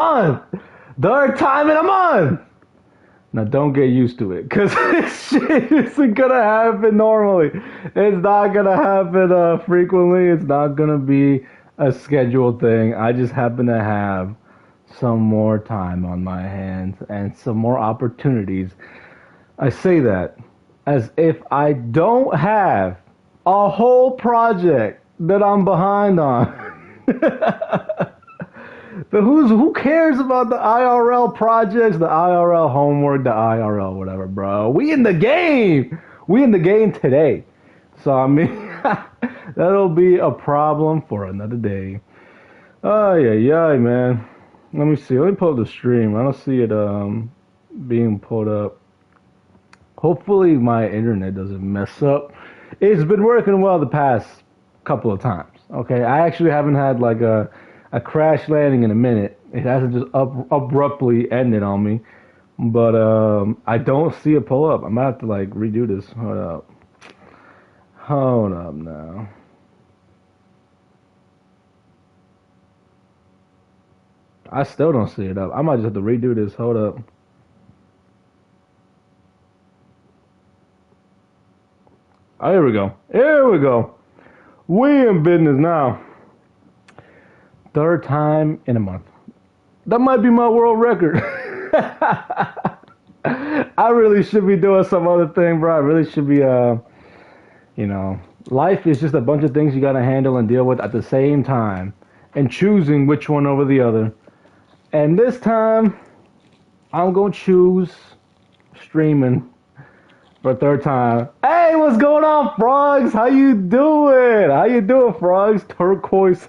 month. Third time in a month. Now don't get used to it, cause this shit isn't gonna happen normally. It's not gonna happen frequently. It's not gonna be a scheduled thing. I just happen to have some more time on my hands and some more opportunities. I say that as if I don't have a whole project that I'm behind on. But who cares about the IRL projects, the IRL homework, the IRL whatever, bro? We in the game. We in the game today. So I mean, that'll be a problem for another day. Oh yeah, man. Let me see. Let me pull up the stream. I don't see it being pulled up. Hopefully my internet doesn't mess up. It's been working well the past couple of times. Okay, I actually haven't had like a crash landing in a minute. It hasn't just abruptly ended on me. But I don't see it pull up. I might have to like redo this. Hold up. Hold up now. I still don't see it up. I might just have to redo this. Hold up. Oh, here we go. Here we go. We in business now. Third time in a month. That might be my world record. I really should be doing some other thing, bro. I really should be, you know, life is just a bunch of things you gotta handle and deal with at the same time, and choosing which one over the other. And this time, I'm gonna choose streaming for a third time. Hey, what's going on, frogs? How you doing? How you doing, frogs? Turquoise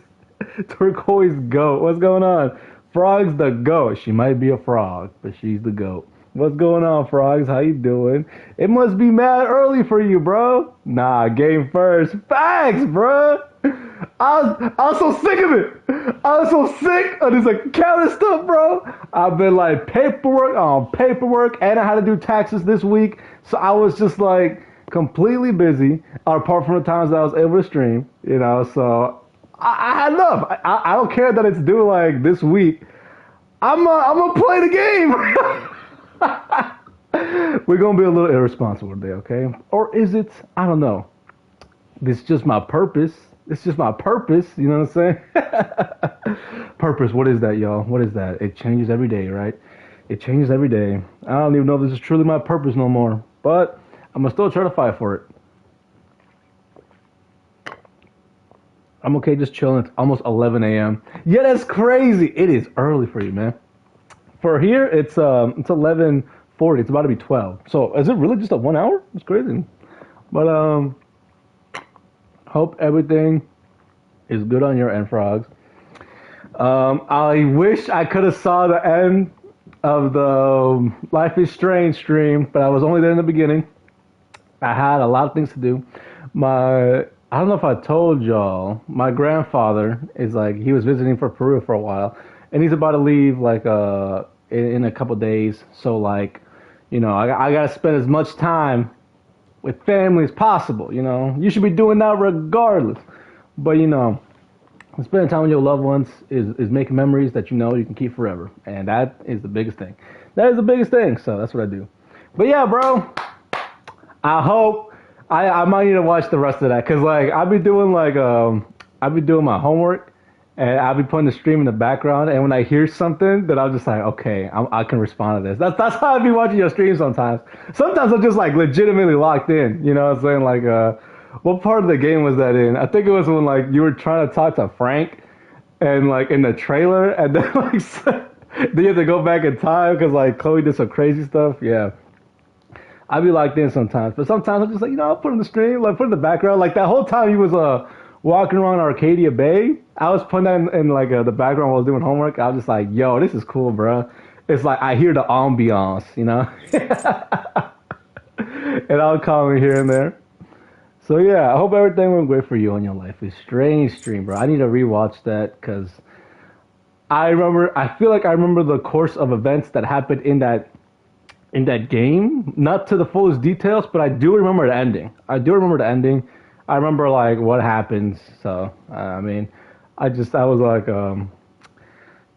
goat. What's going on? Frog's the goat. She might be a frog, but she's the goat. What's going on, frogs? How you doing? It must be mad early for you, bro. Nah, game first. Facts, bro. I was so sick of it. I was so sick of this accounting stuff, bro. I've been like paperwork on paperwork, and I had to do taxes this week. So I was just like completely busy, apart from the times that I was able to stream, you know. So I had enough. I don't care that it's due like this week. I'm gonna play the game. We're gonna be a little irresponsible today, okay? Or is it? I don't know. This is just my purpose. It's just my purpose. You know what I'm saying? Purpose. What is that, y'all? What is that? It changes every day, right? It changes every day. I don't even know if this is truly my purpose no more. But I'm gonna still try to fight for it. I'm okay just chilling. It's almost 11 a.m. Yeah, that's crazy. It is early for you, man. For here, it's 11:40. It's about to be 12. So is it really just a 1 hour? It's crazy. But hope everything is good on your end, frogs. I wish I could have saw the end of the Life is Strange stream, but I was only there in the beginning. I had a lot of things to do. I don't know if I told y'all, my grandfather is like, he was visiting for Peru for a while, and he's about to leave like in a couple days. So like, you know, I gotta spend as much time with family as possible. You know, you should be doing that regardless. But you know, spending time with your loved ones is making memories that you know you can keep forever, and that is the biggest thing. That is the biggest thing. So that's what I do. But yeah, bro, I hope I might need to watch the rest of that, cause like I'll be doing my homework, and I'll be putting the stream in the background, and when I hear something, then I'm just like, okay, I can respond to this. That's how I be watching your stream sometimes. Sometimes I'm just like legitimately locked in. You know what I'm saying? Like, what part of the game was that in? I think it was when like you were trying to talk to Frank, and like in the trailer, and then like then you have to go back in time because like Chloe did some crazy stuff. Yeah. I be locked in sometimes, but sometimes I'm just like, you know, I'll put in the stream, like put in the background. Like that whole time he was walking around Arcadia Bay, I was putting that in like the background while I was doing homework. I was just like, yo, this is cool, bro. It's like I hear the ambiance, you know, and I'll comment here and there. So yeah, I hope everything went great for you on your Life is Strange stream, bro. I need to rewatch that because I feel like I remember the course of events that happened in that game, not to the fullest details, but I do remember the ending. I do remember the ending. I remember like what happens. So I mean, I was like,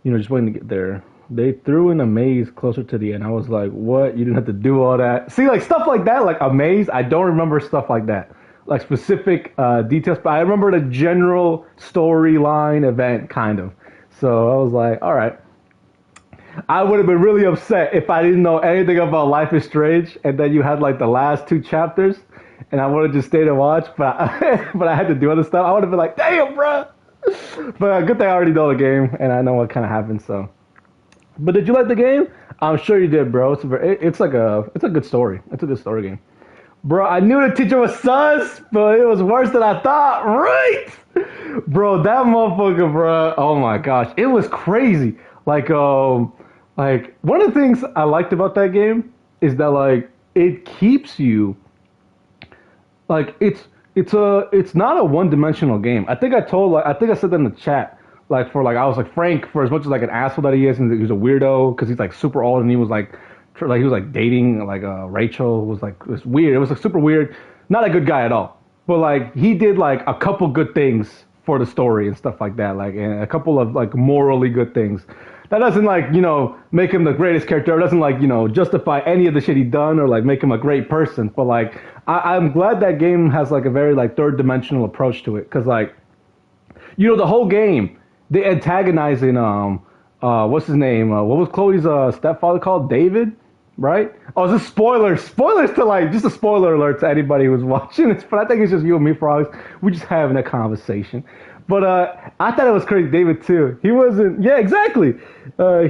just waiting to get there. They threw in a maze closer to the end. I was like, what? You didn't have to do all that. See, like stuff like that, like a maze. I don't remember stuff like that, like specific details. But I remember the general storyline event, kind of. So I was like, all right. I would have been really upset if I didn't know anything about Life is Strange, and then you had like the last two chapters, and I would have just stayed and watched. But but I had to do other stuff. I would have been like, damn, bro. But good thing I already know the game, and I know what kind of happened. So. But did you like the game? I'm sure you did, bro. It's a good story. It's a good story game, bro. I knew the teacher was sus, but it was worse than I thought. Right, bro. That motherfucker, bro. Oh my gosh, it was crazy. Like one of the things I liked about that game is that like it keeps you like it's not a one-dimensional game. I think I said that in the chat. I was like Frank, for as much as like an asshole that he is, and he's a weirdo because he's like super old, and he was like he was like dating like Rachel. It was like it was weird. It was like super weird. Not a good guy at all. But like he did like a couple good things for the story and stuff like that. Like and a couple of like morally good things. That doesn't like make him the greatest character. It doesn't like justify any of the shit he done or like make him a great person. But like I'm glad that game has like a very like third dimensional approach to it because like the whole game. They antagonizing what's his name? What was Chloe's stepfather called? David, right? Oh, is this spoilers? Spoilers to like just a spoiler alert to anybody who's watching this. But I think it's just you and me, frogs. We're just having a conversation. But I thought it was crazy, David too. He wasn't. Yeah, exactly.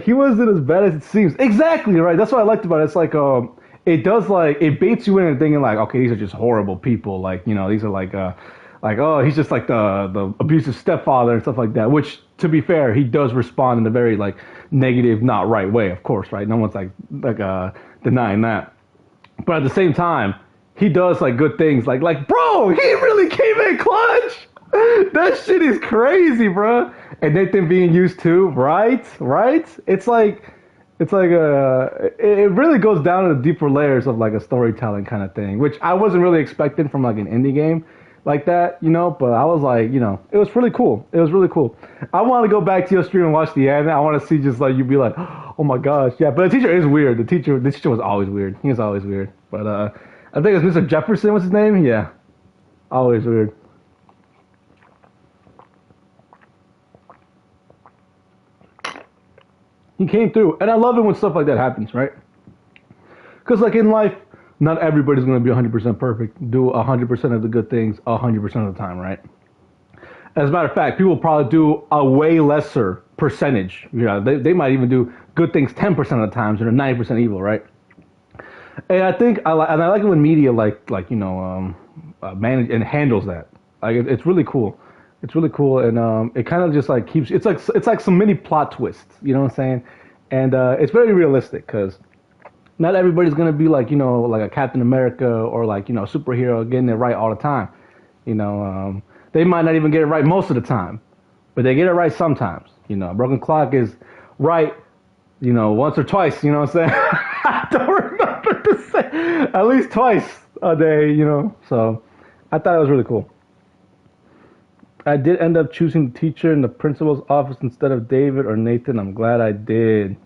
He wasn't as bad as it seems. Exactly right. That's what I liked about it. It's like it does like it baits you into thinking like, okay, these are just horrible people. Like these are like, oh, he's just like the abusive stepfather and stuff like that. Which, to be fair, he does respond in a very like negative, not right way, of course, right? No one's like denying that. But at the same time, he does like good things. Like bro, he really came in clutch. That shit is crazy, bro. And Nathan being used too, right? It's like it really goes down to the deeper layers of like a storytelling kind of thing, which I wasn't really expecting from like an indie game like that, but I was like, it was really cool. It was really cool. I want to go back to your stream and watch the end. I want to see just like you be like, oh my gosh, yeah. But the teacher is weird. The teacher was always weird. He was always weird. But I think it was Mr. Jefferson. What's his name? Yeah, always weird. He came through, and I love it when stuff like that happens, right? Because like in life. Not everybody's going to be 100% perfect, do 100% of the good things 100% of the time, right? As a matter of fact, people probably do a way lesser percentage. They might even do good things 10% of the times and are 90% evil, right? And I think I like it when media manage and handles that. Like it's really cool. It's really cool, and it kind of just like keeps. It's like some mini plot twists. You know what I'm saying? And it's very realistic because. Not everybody's gonna be like like a Captain America or like superhero getting it right all the time. They might not even get it right most of the time, but they get it right sometimes. A broken clock is right, once or twice. You know what I'm saying? I don't remember to say at least twice a day. So I thought it was really cool. I did end up choosing the teacher in the principal's office instead of David or Nathan. I'm glad I did.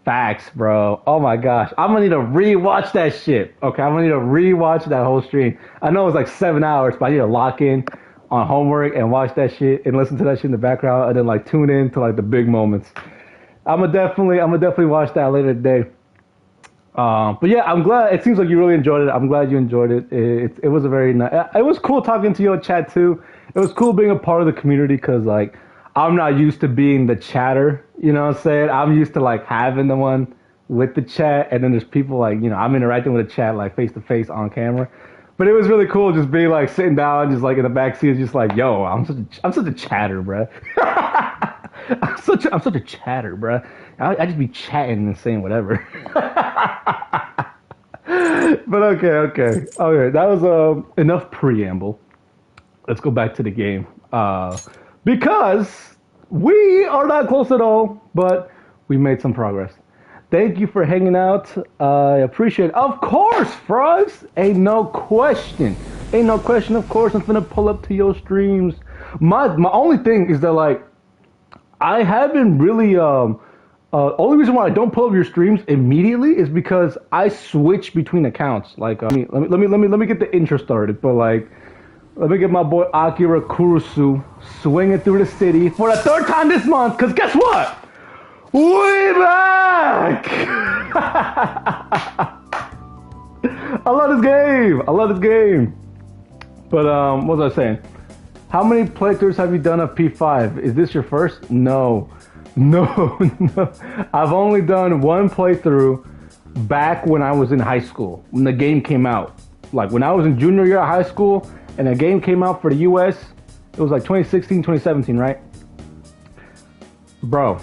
Facts, bro. Oh my gosh. I'm gonna need to rewatch that shit. Okay, I'm gonna need to rewatch that whole stream. I know it's like 7 hours, but I need to lock in on homework and watch that shit and listen to that shit in the background and then like tune in to like the big moments. I'm gonna definitely watch that later today. But yeah, I'm glad. It seems like you really enjoyed it. I'm glad you enjoyed it. It was a very nice. It was cool talking to you in chat too. It was cool being a part of the community because like. I'm not used to being the chatter, you know what I'm saying? I'm used to like having the one with the chat, and then there's people like, I'm interacting with the chat like face to face on camera. But it was really cool just being like sitting down, just like in the back seat, just like, yo, I'm such a chatter, bro. I'm such a chatter, bro. I just be chatting and saying whatever. But okay. That was enough preamble. Let's go back to the game. Because we are not close at all, but we made some progress. Thank you for hanging out. I appreciate it. Of course, frogs. Ain't no question. Of course, I'm finna pull up to your streams. My only thing is that, like, I haven't really. Only reason why I don't pull up your streams immediately is because I switch between accounts. Like, let me get the intro started. But like, let me get my boy Akira Kurusu swinging through the city for the third time this month. Cause guess what? We back! I love this game. I love this game. But what was I saying? How many playthroughs have you done of P5? Is this your first? No. No. I've only done one playthrough back when I was in high school, when the game came out. Like when I was in junior year of high school and the game came out for the US, it was like 2016, 2017, right? Bro,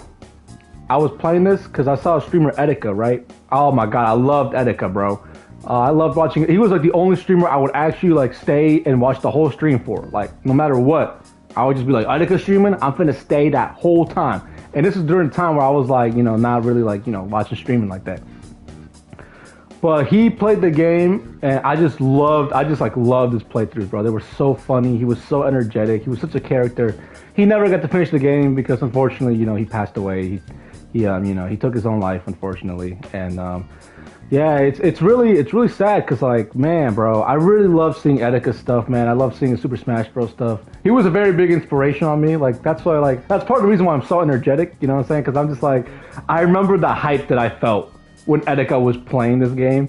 I was playing this because I saw a streamer Etika, right? Oh my god, I loved Etika, bro. I loved watching it. He was like the only streamer I would actually like stay and watch the whole stream for. Like no matter what, I would just be like, Etika streaming, I'm finna stay that whole time. And this is during the time where I was like, you know, not really like, you know, watching streaming like that. But he played the game and I just loved his playthroughs, bro. They were so funny. He was so energetic. He was such a character. He never got to finish the game because unfortunately, you know, he passed away. He you know, he took his own life, unfortunately. And yeah, it's really sad because like, man, bro, I really love seeing Etika stuff, man. I love seeing the Super Smash Bros stuff. He was a very big inspiration on me. Like that's why, like that's part of the reason why I'm so energetic. You know what I'm saying? Because I'm just like, I remember the hype that I felt when Etika was playing this game,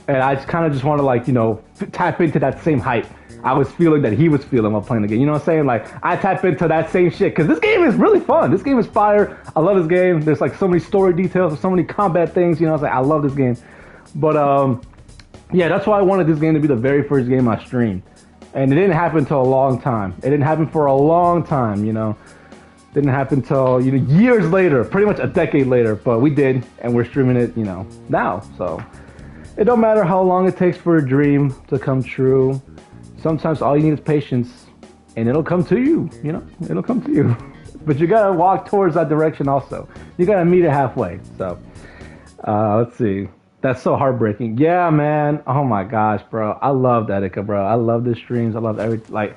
and I just kind of just want to like, you know, tap into that same hype I was feeling that he was feeling while playing the game. You know what I'm saying? Like I tap into that same shit because this game is really fun. This game is fire. I love this game. There's like so many story details, so many combat things. You know, I love this game. But yeah, that's why I wanted this game to be the very first game I streamed, and it didn't happen until a long time. It didn't happen for a long time. You know, didn't happen until, you know, years later, pretty much a decade later. But we did, and we're streaming it, you know, now. So it don't matter how long it takes for a dream to come true. Sometimes all you need is patience, and it'll come to you, you know? It'll come to you. But you gotta walk towards that direction also. You gotta meet it halfway. So, let's see. That's so heartbreaking. Yeah, man. Oh my gosh, bro. I love Etika, bro. I love the streams. I love everything. Like,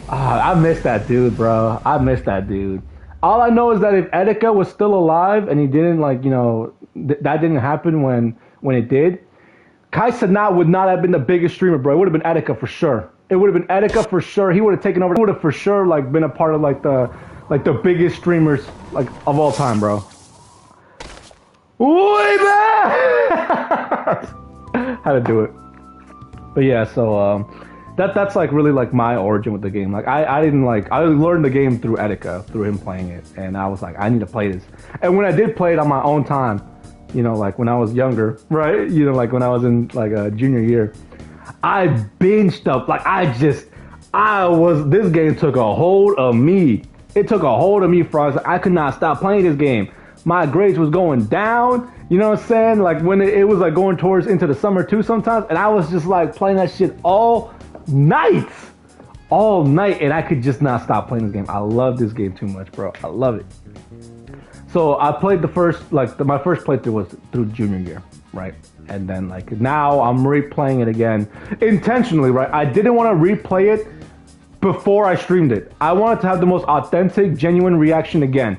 I miss that dude, bro. I miss that dude. All I know is that if Etika was still alive and he didn't, like, you know, that didn't happen when it did, Kai Cenat would not have been the biggest streamer, bro. It would have been Etika for sure. It would have been Etika for sure. He would have taken over. He would have for sure like been a part of like the biggest streamers like of all time, bro. Way back. How to do it. But yeah, so that's like really like my origin with the game. Like I didn't like, I learned the game through Etika, through him playing it, and I was like, I need to play this. And when I did play it on my own time, you know, like when I was younger, right? You know, like when I was in like a junior year, I binged up. Like this game took a hold of me. It took a hold of me, frogs. I could not stop playing this game. My grades was going down. You know what I'm saying? Like when it was like going towards into the summer too sometimes. And I was just like playing that shit all night. And I could just not stop playing this game. I love this game too much, bro. I love it. So I played the first, like my first playthrough was through junior year, right? And then like now I'm replaying it again intentionally, right? I didn't want to replay it before I streamed it. I wanted to have the most authentic, genuine reaction again,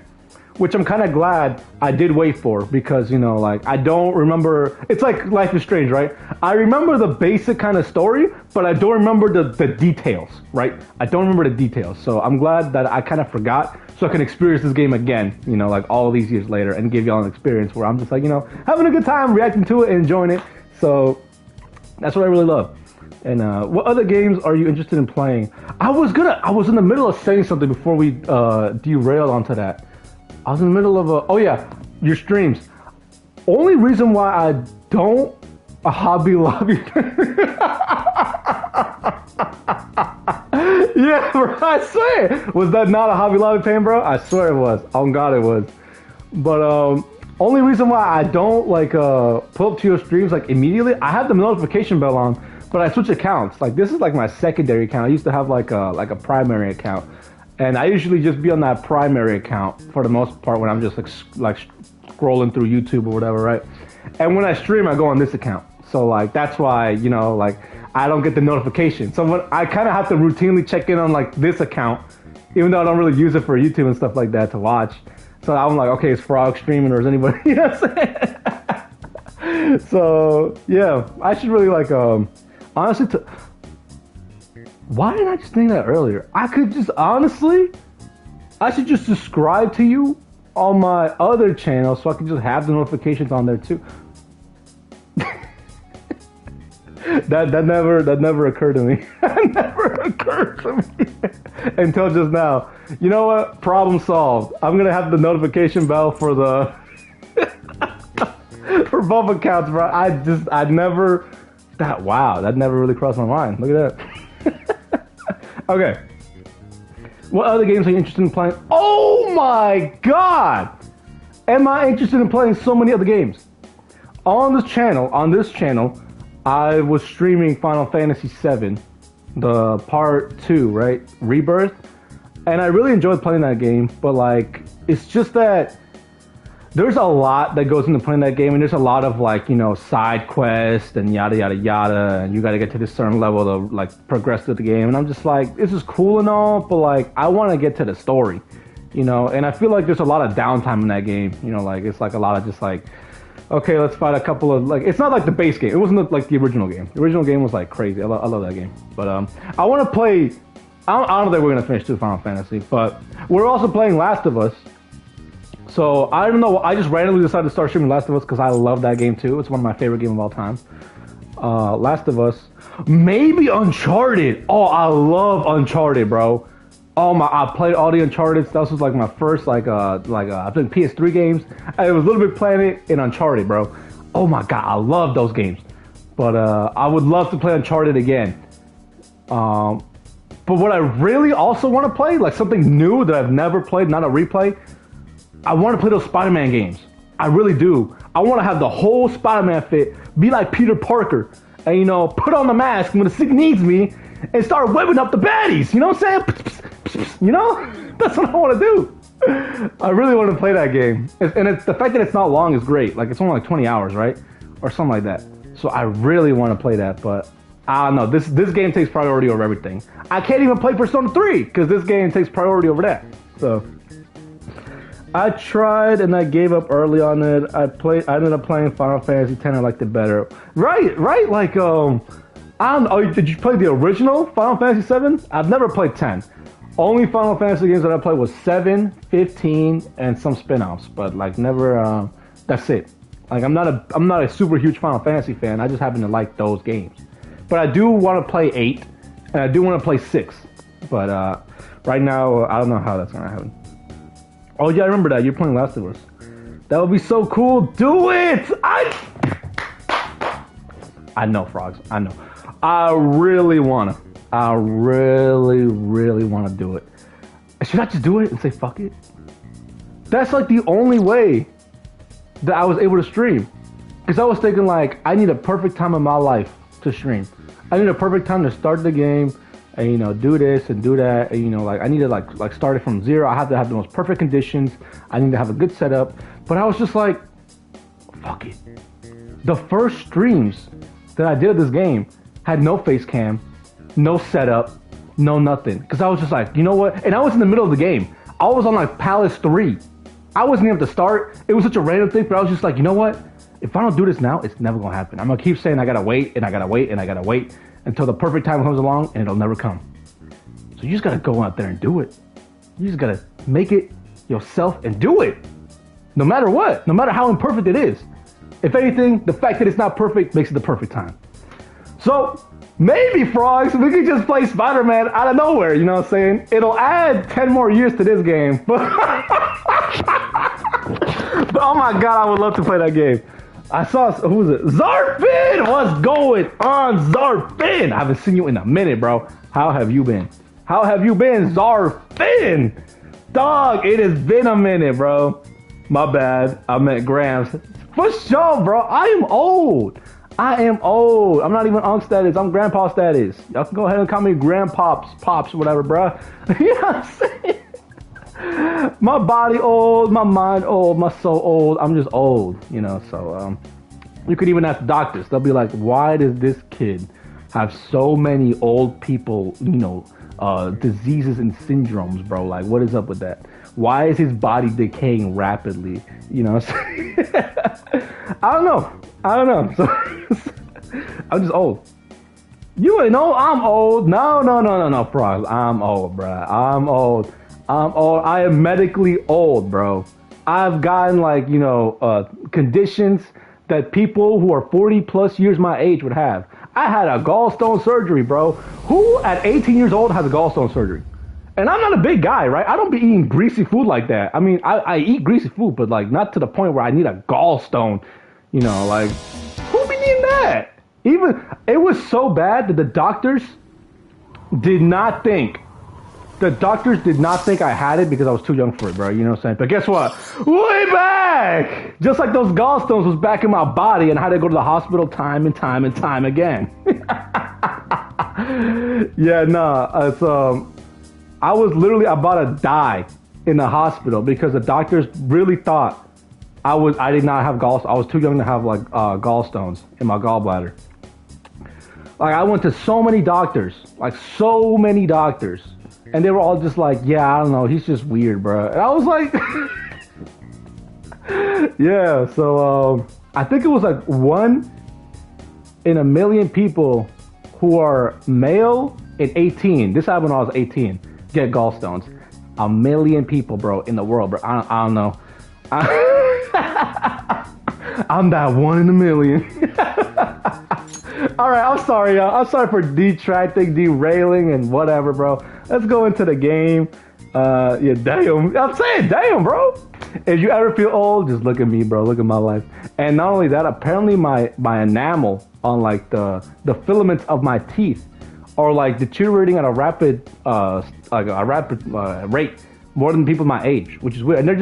which I'm kind of glad I did wait for because, you know, like I don't remember. It's like Life is Strange, right? I remember the basic kind of story, but I don't remember the details, right? I don't remember the details. So I'm glad that I kind of forgot so I can experience this game again, you know, like all these years later and give y'all an experience where I'm just like, you know, having a good time, reacting to it and enjoying it. So that's what I really love. And what other games are you interested in playing? I was in the middle of saying something before we derailed onto that. I was in the middle of your streams. Only reason why I don't a Hobby Lobby. Yeah, bro, I swear. Was that not a Hobby Lobby pain, bro? I swear it was. On God, it was. But only reason why I don't like pull up to your streams like immediately, I have the notification bell on, but I switch accounts. Like this is like my secondary account. I used to have like a primary account, and I usually just be on that primary account for the most part when I'm just like scrolling through YouTube or whatever, right? And when I stream, I go on this account. So like that's why, you know, like I don't get the notification. So when I kind of have to routinely check in on like this account even though I don't really use it for YouTube and stuff like that to watch. So I'm like, okay, is Frog streaming or is anybody? You know what I'm saying? So yeah, I should really like honestly. Why didn't I just think that earlier? I could just honestly, I should just subscribe to you on my other channel so I can just have the notifications on there too. That never occurred to me. That never occurred to me until just now. You know what? Problem solved. I'm gonna have the notification bell for the for both accounts, bro. I never that never really crossed my mind. Look at that. Okay. What other games are you interested in playing? Oh my god! Am I interested in playing so many other games? On this channel, I was streaming Final Fantasy VII, the part 2, right? Rebirth. And I really enjoyed playing that game, but like, it's just that there's a lot that goes into playing that game, and there's a lot of like, you know, side quests and yada yada yada, and you got to get to this certain level to like progress through the game. And I'm just like, this is cool and all, but like, I want to get to the story, you know. And I feel like there's a lot of downtime in that game, you know, like it's like a lot of just like, okay, let's fight a couple of like, it's not like the base game. It wasn't like the original game. The original game was like crazy. I love that game. But I want to play. I don't think we're gonna finish 2 Final Fantasy, but we're also playing Last of Us. So I don't know. I just randomly decided to start streaming Last of Us because I love that game too. It's one of my favorite games of all time. Last of Us, maybe Uncharted. Oh, I love Uncharted, bro. Oh my! I played all the Uncharted. That was like my first I think PS3 games. It was Little Big Planet and Uncharted, bro. Oh my god, I love those games. But I would love to play Uncharted again. But what I really also want to play, like something new that I've never played, not a replay. I want to play those Spider-Man games. I really do. I want to have the whole Spider-Man fit, be like Peter Parker, and you know, put on the mask when the sick needs me, and start webbing up the baddies. You know what I'm saying? You know, that's what I want to do. I really want to play that game, and it's the fact that it's not long is great. Like it's only like 20 hours, right, or something like that. So I really want to play that, but I don't know. This game takes priority over everything. I can't even play Persona 3 because this game takes priority over that. So I tried and I gave up early on it. I ended up playing Final Fantasy X. I liked it better. Right. Like I don't know. Did you play the original Final Fantasy 7? I've never played 10. Only Final Fantasy games that I played was 7, 15, and some spin-offs. But like never. That's it. Like I'm not a super huge Final Fantasy fan. I just happen to like those games. But I do want to play 8, and I do want to play 6. But right now, I don't know how that's gonna happen. Oh yeah, I remember that. You're playing Last of Us. That would be so cool. Do it! I know, Frogs. I know. I really wanna do it. Should I just do it and say fuck it? That's like the only way that I was able to stream. Because I was thinking like, I need a perfect time in my life to stream. I need a perfect time to start the game and, you know, do this and do that. And, you know, like I need to like start it from zero. I have to have the most perfect conditions. I need to have a good setup. But I was just like, fuck it. The first streams that I did of this game had no face cam, no setup, no nothing. Because I was just like, you know what? And I was in the middle of the game. I was on like Palace 3. I wasn't able to start. It was such a random thing, but I was just like, you know what? If I don't do this now, it's never gonna happen. I'm gonna keep saying I gotta wait and I gotta wait and I gotta wait until the perfect time comes along, and it'll never come. So you just gotta go out there and do it. You just gotta make it yourself and do it. No matter what, no matter how imperfect it is. If anything, the fact that it's not perfect makes it the perfect time. So maybe, Frogs, we could just play Spider-Man out of nowhere, you know what I'm saying? It'll add 10 more years to this game. But oh my god, I would love to play that game. I saw, who was it? Zarfin! What's going on, Zarfin? I haven't seen you in a minute, bro. How have you been? How have you been, Zarfin? Dog, it has been a minute, bro. My bad. I meant Grams. For sure, bro. I am old. I'm not even Unc status. I'm Grandpa status. Y'all can go ahead and call me Grandpops, Pops, whatever, bro. You know what I'm saying? My body old, my mind old, my soul old. I'm just old, you know. So you could even ask doctors. They'll be like, why does this kid have so many old people, you know, diseases and syndromes, bro. Like, what is up with that? Why is his body decaying rapidly? You know, I don't know. I don't know. So I'm just old. You ain't know I'm old. No, Frogs. I'm old, bro. I'm old. I'm old. I am medically old, bro. I've gotten like, conditions that people who are 40 plus years my age would have. I had a gallstone surgery, bro. Who at 18 years old has a gallstone surgery? And I'm not a big guy, right? I don't be eating greasy food like that. I mean, I eat greasy food, but like not to the point where I need a gallstone. Like, who be needing that? Even, it was so bad that the doctors did not think I had it because I was too young for it, bro. You know what I'm saying? But guess what? Way back! Just like those gallstones was back in my body and I had to go to the hospital time and time and time again. Yeah, nah. It's, I was literally about to die in the hospital because the doctors really thought I did not have gallstones. I was too young to have like gallstones in my gallbladder. Like, I went to so many doctors, and they were all just like, yeah, I don't know, he's just weird, bro. And I was like, yeah. So I think it was like 1 in a million people who are male and 18. This happened when I was 18. Get gallstones. 1 million people, bro, in the world, bro. I don't know. I'm that 1 in a million. All right, I'm sorry, y'all. I'm sorry for detracting, derailing, and whatever, bro. Let's go into the game. Yeah, damn. I'm saying, damn, bro. If you ever feel old, just look at me, bro. Look at my life. And not only that, apparently my enamel on like the filaments of my teeth are like deteriorating at a rapid rate, more than people my age, which is weird. And they're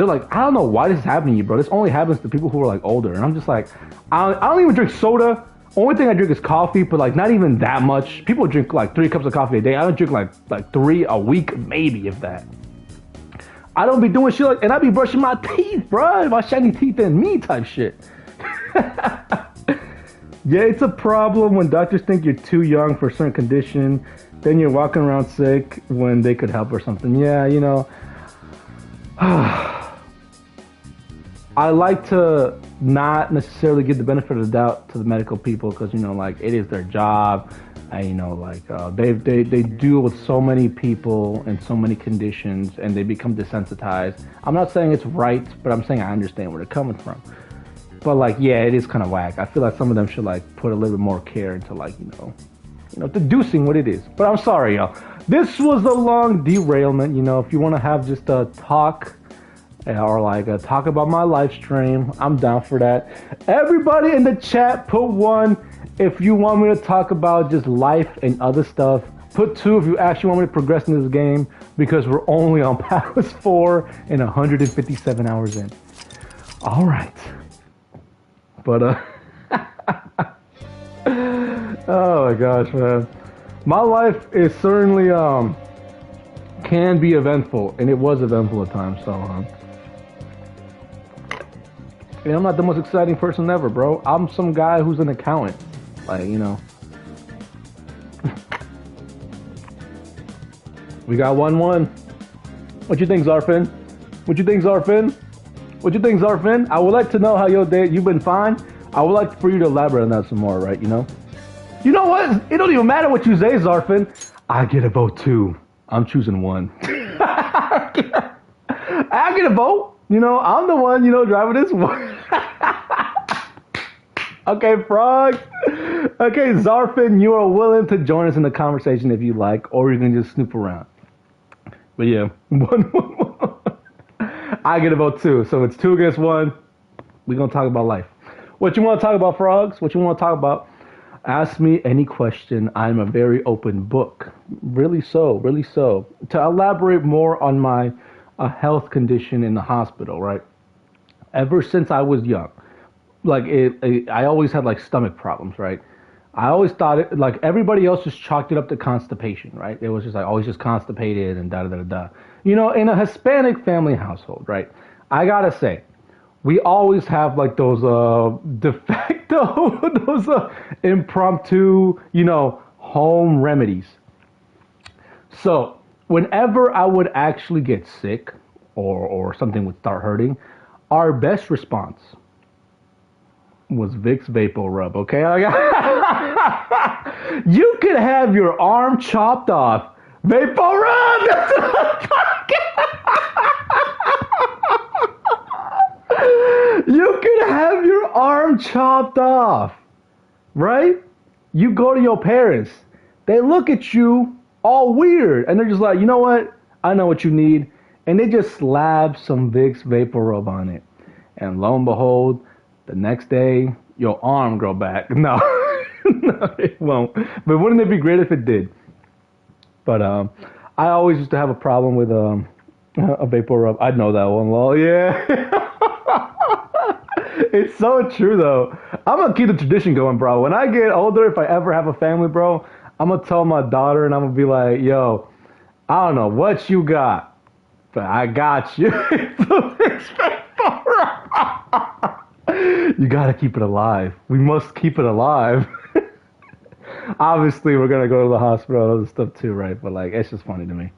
like, I don't know why this is happening to you, bro. This only happens to people who are like older. And I'm just like, I don't even drink soda. Only thing I drink is coffee, but like not even that much. People drink like 3 cups of coffee a day. I don't drink like 3 a week, maybe, if that. I don't be doing shit and I be brushing my teeth, bro. My shiny teeth and me type shit. Yeah, it's a problem when doctors think you're too young for a certain condition. Then you're walking around sick when they could help or something. Yeah, I like to not necessarily give the benefit of the doubt to the medical people because, like, it is their job. And, they deal with so many people and so many conditions and they become desensitized. I'm not saying it's right, but I'm saying I understand where they're coming from. But, like, yeah, it is kind of whack. I feel like some of them should, like, put a little bit more care into, like, deducing what it is. But I'm sorry, y'all. This was a long derailment. If you want to have just a talk or like a talk about my live stream, I'm down for that. Everybody in the chat, put 1 if you want me to talk about just life and other stuff. Put 2 if you actually want me to progress in this game because we're only on Palace 4 and 157 hours in. All right. But, oh my gosh, man. My life is certainly, can be eventful, and it was eventful at times, so, and I'm not the most exciting person ever, bro. I'm some guy who's an accountant. Like, We got 1-1. What you think, Zarfin? What you think, Zarfin? What you think, Zarfin? I would like to know how your day, you've been fine. I would like for you to elaborate on that some more, right? You know what? It don't even matter what you say, Zarfin. I get a vote too. I'm choosing 1. I get a vote. I'm the one, driving this one. Okay, Frog. Okay, Zarfin, you are willing to join us in the conversation if you like, or you can just snoop around. But yeah, 1. I get a vote too, so it's 2 against 1. We're going to talk about life. What you want to talk about, Frogs? What you want to talk about? Ask me any question. I'm a very open book. Really so, really so. To elaborate more on my health condition in the hospital, right? Ever since I was young, like I always had like stomach problems, right? I always thought it, like everybody else just chalked it up to constipation, right? It was just like always just constipated and da-da-da-da. In a Hispanic family household, right? I gotta say, we always have like those de facto, those impromptu, home remedies. So whenever I would actually get sick or something would start hurting, our best response was Vicks Vapor Rub. Okay, you could have your arm chopped off. Vapor Rub. That's what I'm talking. You could have your arm chopped off, right? You go to your parents. They look at you all weird, and they're just like, you know what? I know what you need, and they just slap some Vicks Vapor Rub on it, and lo and behold, the next day your arm grow back. No, no, it won't. But wouldn't it be great if it did? But I always used to have a problem with a Vapor Rub. I'd know that one, lol. Yeah. It's so true though. I'm gonna keep the tradition going, bro. When I get older, if I ever have a family, bro, I'm gonna tell my daughter and I'm gonna be like, yo, I don't know what you got, but I got you. You gotta keep it alive. We must keep it alive. Obviously, we're gonna go to the hospital and other stuff too, right? But like, it's just funny to me.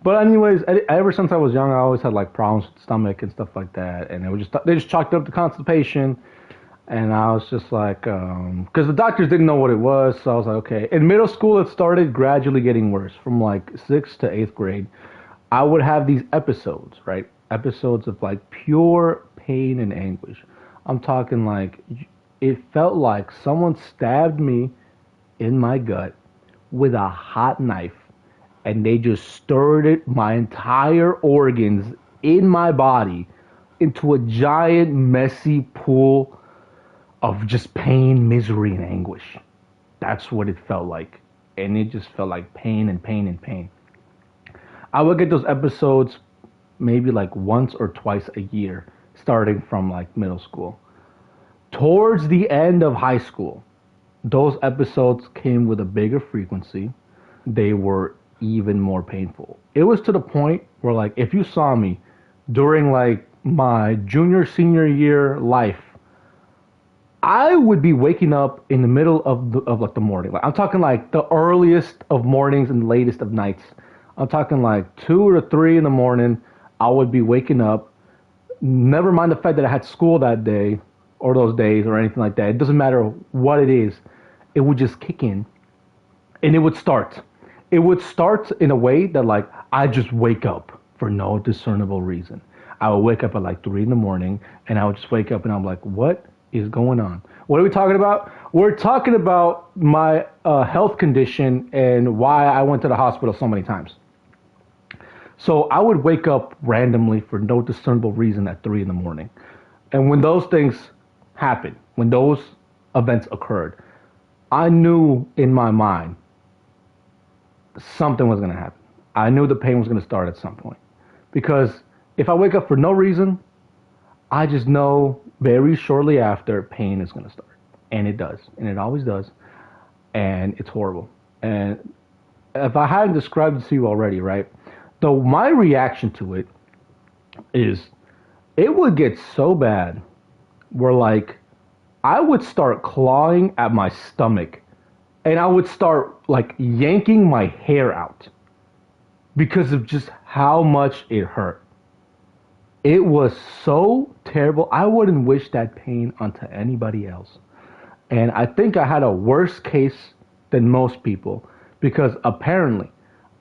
But anyways, ever since I was young, I always had like problems with the stomach and stuff like that, and they just chalked up to constipation, and I was just like, because the doctors didn't know what it was, so I was like, okay. In middle school, it started gradually getting worse. From like 6th to 8th grade, I would have these episodes, right? Episodes of like pure pain and anguish. I'm talking like it felt like someone stabbed me in my gut with a hot knife, and they just stirred it, my entire organs in my body, into a giant, messy pool of just pain, misery, and anguish. That's what it felt like. And it just felt like pain and pain and pain. I would get those episodes maybe like once or twice a year, starting from like middle school. Towards the end of high school, those episodes came with a bigger frequency. They were even more painful. It was to the point where like if you saw me during like my junior senior year life, I would be waking up in the middle of like the morning. Like I'm talking like the earliest of mornings and latest of nights. I'm talking like 2 or 3 in the morning. I would be waking up. Never mind the fact that I had school that day or those days or anything like that. It doesn't matter what it is. It would just kick in, and it would start. It would start in a way that like I just wake up for no discernible reason. I would wake up at like 3 in the morning, and I would just wake up and I'm like, what is going on? What are we talking about? We're talking about my health condition and why I went to the hospital so many times. So I would wake up randomly for no discernible reason at 3 in the morning. And when those things happened, when those events occurred, I knew in my mind something was going to happen. I knew the pain was going to start at some point. Because if I wake up for no reason, I just know very shortly after pain is going to start. And it does. And it always does. And it's horrible. And if I hadn't described it to you already, right? Though my reaction to it is it would get so bad where like I would start clawing at my stomach and I would start like yanking my hair out because of just how much it hurt. It was so terrible. I wouldn't wish that pain onto anybody else. And I think I had a worse case than most people because apparently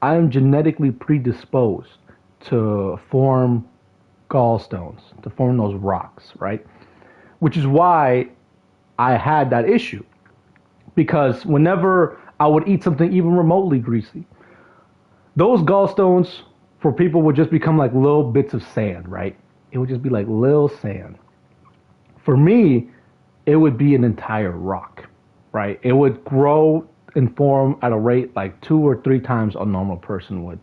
I am genetically predisposed to form gallstones, to form those rocks, right? Which is why I had that issue. Because whenever I would eat something even remotely greasy, those gallstones for people would just become like little bits of sand, right? It would just be like little sand. For me, it would be an entire rock, right? It would grow and form at a rate like 2 or 3 times a normal person would.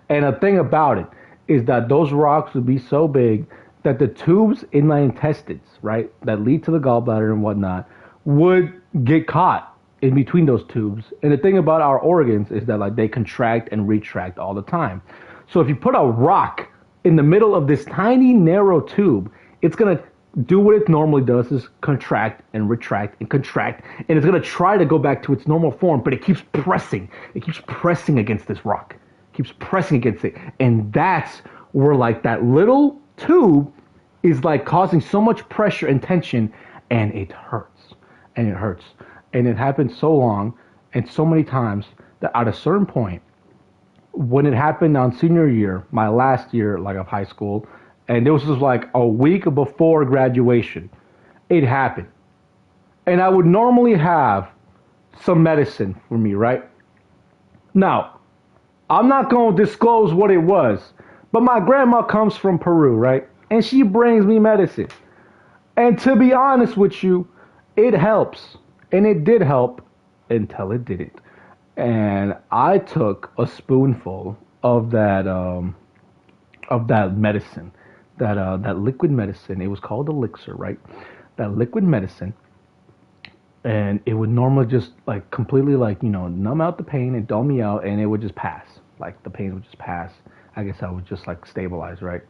And the thing about it is that those rocks would be so big that the tubes in my intestines, right, that lead to the gallbladder and whatnot, would get caught in between those tubes. And the thing about our organs is that like they contract and retract all the time. So if you put a rock in the middle of this tiny narrow tube, it's gonna do what it normally does, is contract and retract and contract, and it's going to try to go back to its normal form, but it keeps pressing. It keeps pressing against this rock. It keeps pressing against it. And that's where like that little tube is like causing so much pressure and tension, and it hurts. And it hurts. And it happened so long and so many times that at a certain point, when it happened on senior year, my last year like of high school, and it was just like a week before graduation, it happened. And I would normally have some medicine for me, right? Now, I'm not going to disclose what it was, but my grandma comes from Peru, right? And she brings me medicine. And to be honest with you, it helps. And it did help until it didn't. And I took a spoonful of that medicine, that liquid medicine. It was called elixir, right? That liquid medicine, and it would normally just like completely like numb out the pain and dull me out, and it would just pass. Like the pain would just pass. I guess I would just like stabilize, right?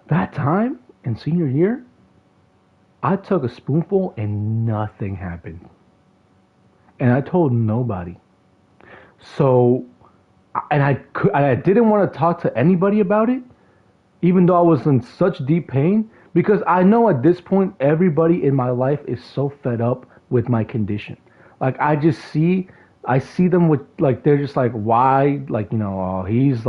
That time in senior year, I took a spoonful and nothing happened. And I told nobody. So, and I didn't want to talk to anybody about it, even though I was in such deep pain, because I know at this point everybody in my life is so fed up with my condition. Like I see them with like they're just like, why, like oh, he's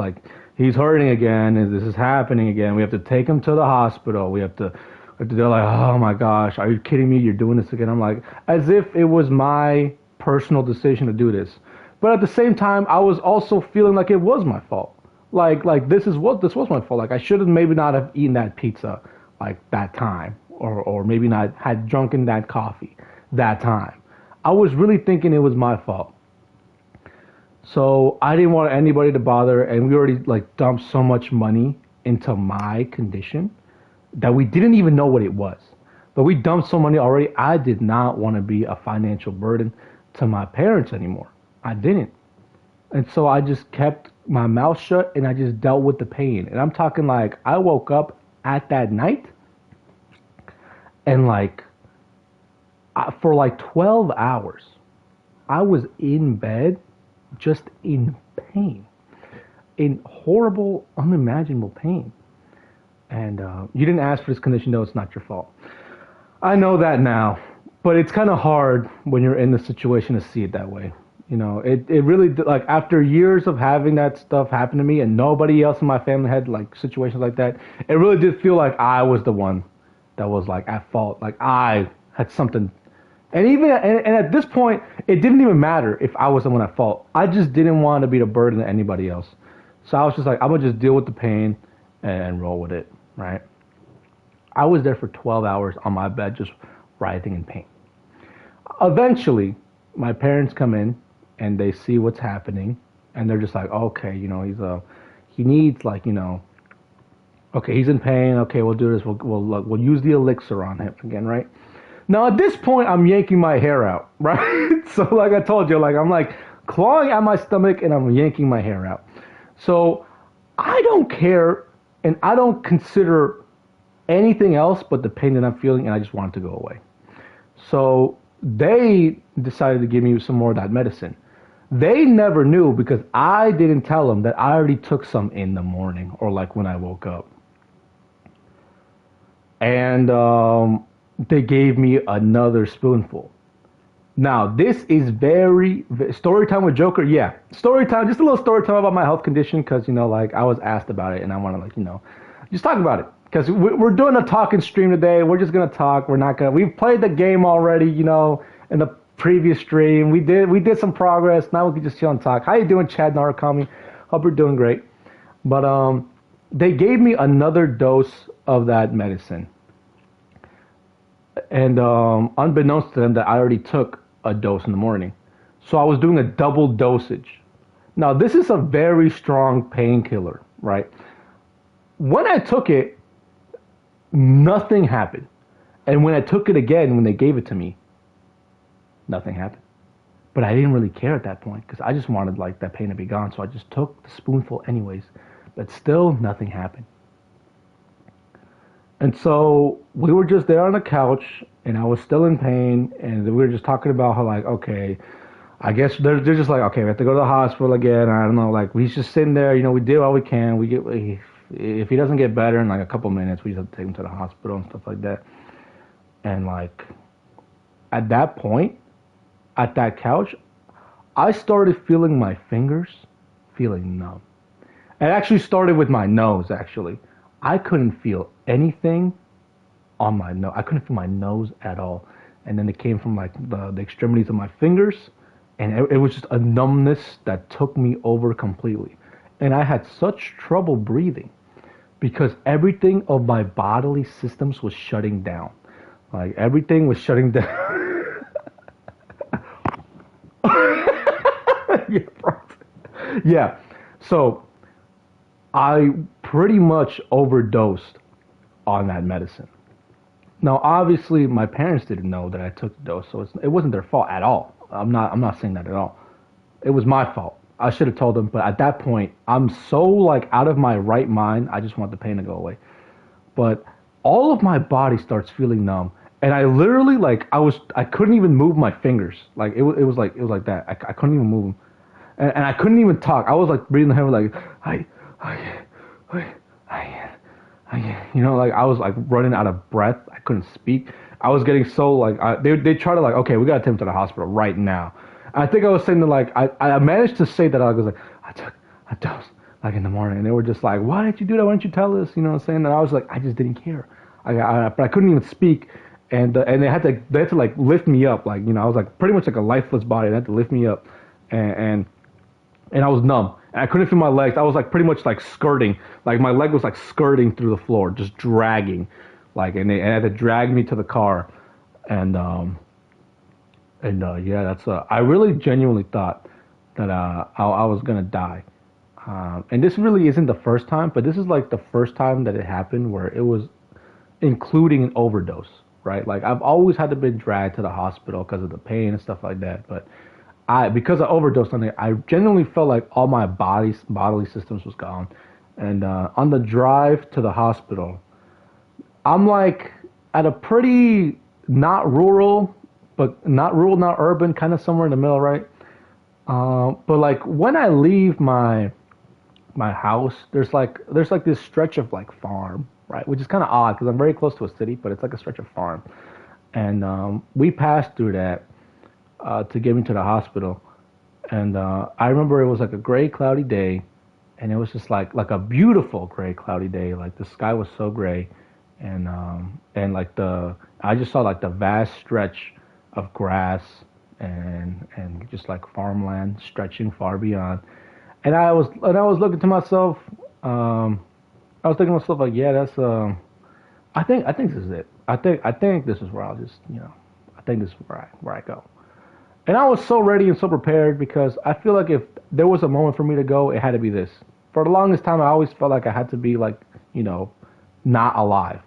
hurting again, and this is happening again. We have to take him to the hospital. They're like, oh my gosh, are you kidding me? You're doing this again. I'm like, as if it was my personal decision to do this. But at the same time, I was also feeling like it was my fault. Like this was my fault. Like I should have maybe not have eaten that pizza like that time, or maybe not had drunken that coffee that time. I was really thinking it was my fault. So I didn't want anybody to bother, and we already like dumped so much money into my condition that we didn't even know what it was. But we dumped so money already. I did not want to be a financial burden to my parents anymore. I didn't. And so I just kept my mouth shut and I just dealt with the pain. And I'm talking like I woke up at that night and like for like 12 hours, I was in bed just in pain, in horrible, unimaginable pain. And you didn't ask for this condition, though. It's not your fault. I know that now, but it's kind of hard when you're in the situation to see it that way. It really, like, after years of having that stuff happen to me and nobody else in my family had, like, situations like that, it really did feel like I was the one that was, like, at fault. Like, I had something. And at this point, it didn't even matter if I was the one at fault. I just didn't want to be the burden to anybody else. So I was just like, I'm going to just deal with the pain and roll with it, right? I was there for 12 hours on my bed just writhing in pain. Eventually, my parents come in and they see what's happening, and they're just like, okay, he needs like, okay, he's in pain. Okay, we'll do this. We'll use the elixir on him again, right? Now at this point, I'm yanking my hair out, right? So like I told you, like I'm like clawing at my stomach and I'm yanking my hair out. So I don't care, and I don't consider anything else but the pain that I'm feeling, and I just want it to go away. So they decided to give me some more of that medicine. They never knew because I didn't tell them that I already took some in the morning or like when I woke up. And they gave me another spoonful. Now, this is story time with Joker. Yeah, story time, just a little story time about my health condition because, like I was asked about it and I want to like, just talk about it. Because we're doing a talking stream today. We're just going to talk. We've played the game already, in the previous stream. We did some progress. Now we can just chill and talk. How you doing, Chad Narakami? Hope you're doing great. But they gave me another dose of that medicine. And unbeknownst to them that I already took a dose in the morning. So I was doing a double dosage. Now, this is a very strong painkiller, right? When I took it, nothing happened. And when I took it again, when they gave it to me, nothing happened. But I didn't really care at that point because I just wanted like that pain to be gone. So I just took the spoonful anyways. But still, nothing happened. And so we were just there on the couch, and I was still in pain, and we were just talking about how like, okay, I guess they're just like, okay, we have to go to the hospital again. I don't know, like he's just sitting there, we did all we can. If he doesn't get better in like a couple minutes, we just have to take him to the hospital and stuff like that. And like at that point, at that couch, I started feeling my fingers feeling numb. It actually started with my nose, actually. I couldn't feel anything on my nose. I couldn't feel my nose at all. And then it came from like the extremities of my fingers. And it was just a numbness that took me over completely. And I had such trouble breathing because everything of my bodily systems was shutting down. Like everything was shutting down. Yeah, yeah. So I pretty much overdosed on that medicine. Now, obviously, my parents didn't know that I took the dose, so it wasn't their fault at all. I'm not saying that at all. It was my fault. I should have told them, but at that point, I'm so like out of my right mind. I just want the pain to go away. But all of my body starts feeling numb, and I literally like I couldn't even move my fingers. Like it was like that. I couldn't even move them, and I couldn't even talk. I was like breathing heavy, like I, I, I, like I was like running out of breath. I couldn't speak. I was getting so like they try to like, okay, we gotta take him to the hospital right now. I think I was saying that like I managed to say that I was like I took a dose like in the morning, and they were just like, why didn't you do that? Why didn't you tell us? You know what I'm saying? And I was like, I just didn't care. But I couldn't even speak, and they had to like lift me up, like I was like pretty much like a lifeless body. They had to lift me up, and and I was numb. And I couldn't feel my legs. I was like pretty much like skirting, like my leg was like skirting through the floor, just dragging, like and they had to drag me to the car, and yeah, that's I really genuinely thought that I was gonna die. And this really isn't the first time, but this is like the first time that it happened where it was including an overdose, right? Like I've always had to be dragged to the hospital because of the pain and stuff like that, but because I overdosed on it, I genuinely felt like all my bodily systems was gone. And on the drive to the hospital, I'm like at a pretty not urban, kind of somewhere in the middle, right? But like when I leave my house, there's like this stretch of like farm, right? Which is kind of odd because I'm very close to a city, but it's like a stretch of farm, and we passed through that to get me to the hospital. And I remember it was like a gray, cloudy day, and it was just like a beautiful gray, cloudy day. Like the sky was so gray, and like I just saw like the vast stretch of grass and just like farmland stretching far beyond. And I was looking to myself. I was thinking to myself like, yeah, that's I think this is it. I think this is where I'll just I think this is where I go. And I was so ready and so prepared because I feel like if there was a moment for me to go, it had to be this. For the longest time, I always felt like I had to be like, not alive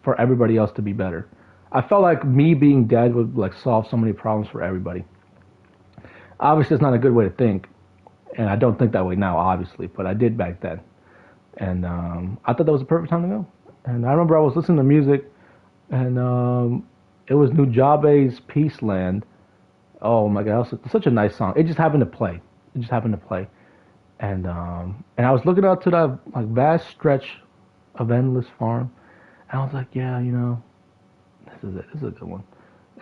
for everybody else to be better. I felt like me being dead would like solve so many problems for everybody. Obviously, it's not a good way to think, and I don't think that way now, obviously, but I did back then. And I thought that was the perfect time to go. And I remember I was listening to music, and it was Nujabe's Peaceland. Oh my God, it was such a nice song. It just happened to play. And I was looking out to that like vast stretch of endless farm, and I was like, yeah, this is it. This is a good one.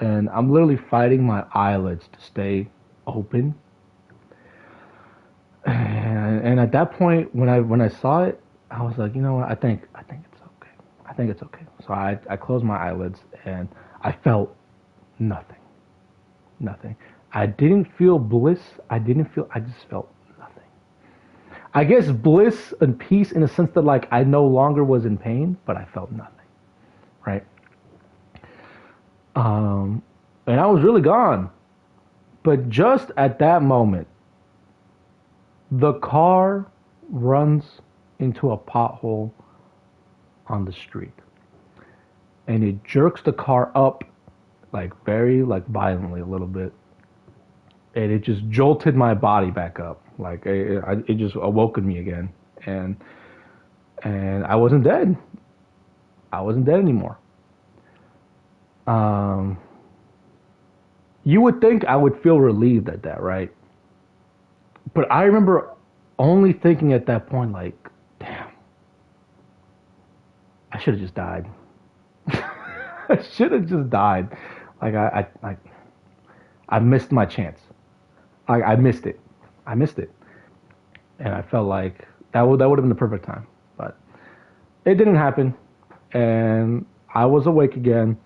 And I'm literally fighting my eyelids to stay open. And at that point, when I saw it, I was like, you know what? I think it's okay. I think it's okay. So I closed my eyelids and I felt nothing. Nothing. I didn't feel bliss. I just felt nothing. I guess bliss and peace in a sense that like I no longer was in pain, but I felt nothing. Right? And I was really gone. But just at that moment, the car runs into a pothole on the street. And it jerks the car up like very like violently a little bit. And it just jolted my body back up. Like it just awoken me again. And I wasn't dead. I wasn't dead anymore. You would think I would feel relieved at that, right? But I remember only thinking at that point, like, damn, I should have just died. I should have just died. Like I missed my chance. I missed it. I missed it, and I felt like that would have been the perfect time, but it didn't happen, and I was awake again,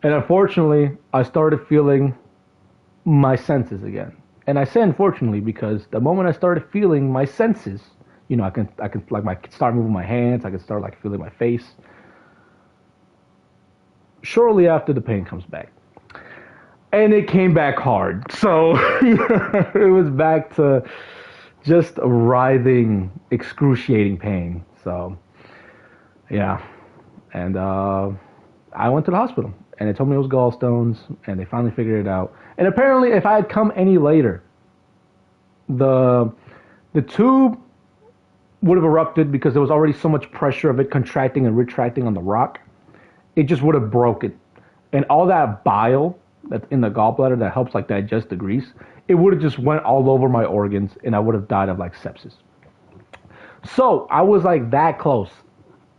and unfortunately, I started feeling my senses again. And I say unfortunately because the moment I started feeling my senses, I can start moving my hands, I can start like feeling my face. Shortly after, the pain comes back, and it came back hard. So it was back to just a writhing, excruciating pain. So yeah, and I went to the hospital, and they told me it was gallstones, and they finally figured it out. And apparently, if I had come any later, the tube would have erupted because there was already so much pressure of it contracting and retracting on the rock. It just would have broken, and all that bile that's in the gallbladder that helps like digest the grease, it would have just went all over my organs, and I would have died of like sepsis. So I was like that close,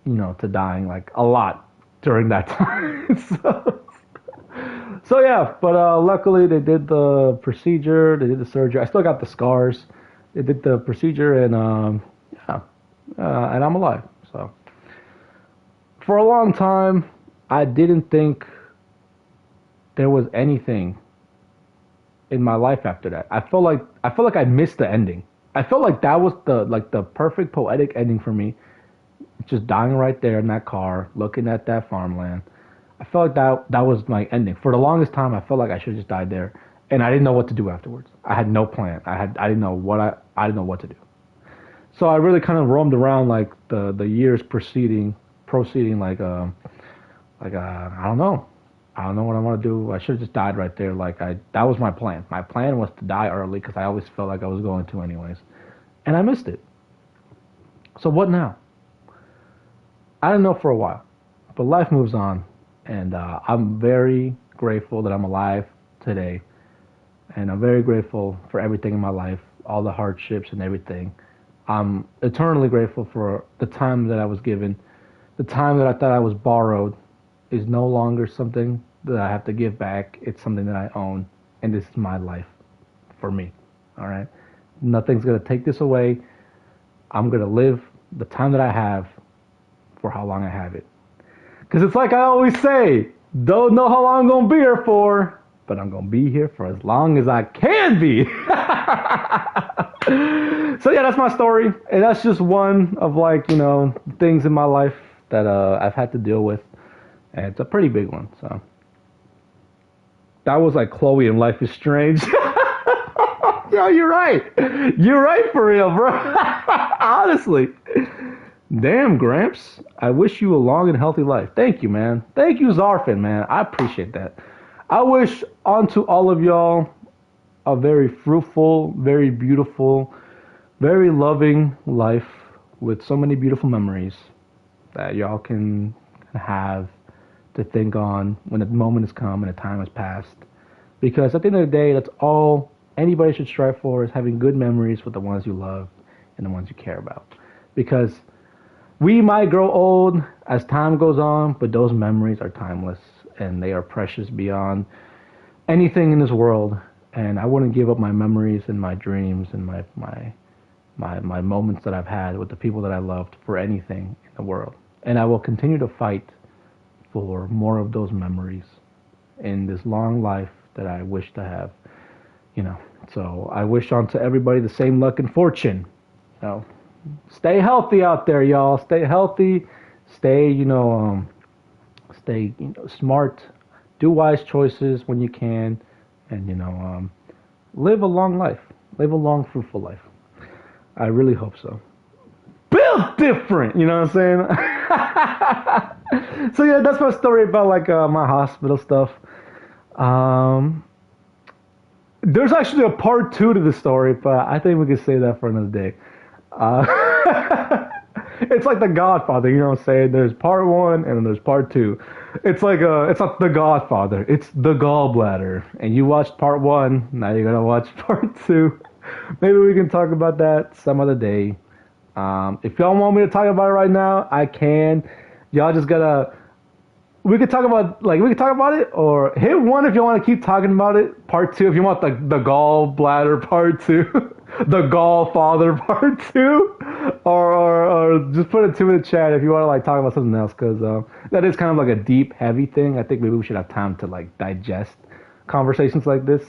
to dying like a lot during that time. So yeah, but luckily they did the procedure, they did the surgery. I still got the scars. They did the procedure, and yeah, and I'm alive. So for a long time, I didn't think there was anything in my life after that. I felt like I missed the ending. I felt like that was the perfect poetic ending for me. Just dying right there in that car, looking at that farmland. I felt like that was my ending. For the longest time, I felt like I should have just died there, and I didn't know what to do afterwards. I had no plan. I didn't know I didn't know what to do. So I really kind of roamed around like the years proceeding like I don't know. I don't know what I want to do. I should have just died right there. That was my plan. My plan was to die early because I always felt like I was going to anyways, and I missed it. So what now? I didn't know for a while, but life moves on, and I'm very grateful that I'm alive today, and I'm very grateful for everything in my life, all the hardships and everything. I'm eternally grateful for the time that I was given. The time that I thought I was borrowed is no longer something that I have to give back. It's something that I own, and this is my life for me. All right? Nothing's going to take this away. I'm going to live the time that I have for how long I have it. Because it's like I always say, don't know how long I'm going to be here for, but I'm going to be here for as long as I can be. So yeah, that's my story. And that's just one of things in my life that I've had to deal with. And it's a pretty big one. So that was like Chloe in Life is Strange. Yo, you're right. You're right for real, bro. Honestly. Damn, Gramps. I wish you a long and healthy life. Thank you, man. Thank you, Zarfin, man. I appreciate that. I wish unto all of y'all a very fruitful, very beautiful, very loving life with so many beautiful memories that y'all can have to think on when the moment has come and the time has passed. Because at the end of the day, that's all anybody should strive for, is having good memories with the ones you love and the ones you care about. Because we might grow old as time goes on, but those memories are timeless and they are precious beyond anything in this world. And I wouldn't give up my memories and my dreams and my moments that I've had with the people that I loved for anything in the world. And I will continue to fight for more of those memories in this long life that I wish to have. So I wish onto everybody the same luck and fortune. Stay healthy out there, y'all. Stay healthy. Stay, smart. Do wise choices when you can, and live a long life. Live a long, fruitful life. I really hope so. Built different, you know what I'm saying? So yeah, that's my story about my hospital stuff. There's actually a part 2 to the story, but I think we can save that for another day. It's like The Godfather, you know what I'm saying? There's part one and then there's part two. It's not The Godfather, it's The Gallbladder. And you watched part one, now you're gonna watch part two. Maybe we can talk about that some other day. If y'all want me to talk about it right now, I can. Y'all just gotta. We could talk about it, or hit one if you want to keep talking about it. Part two if you want the gallbladder part two, the Gallfather part two, or just put it two in the chat if you want to like talk about something else, because that is kind of like a deep, heavy thing. I think maybe we should have time to like digest conversations like this.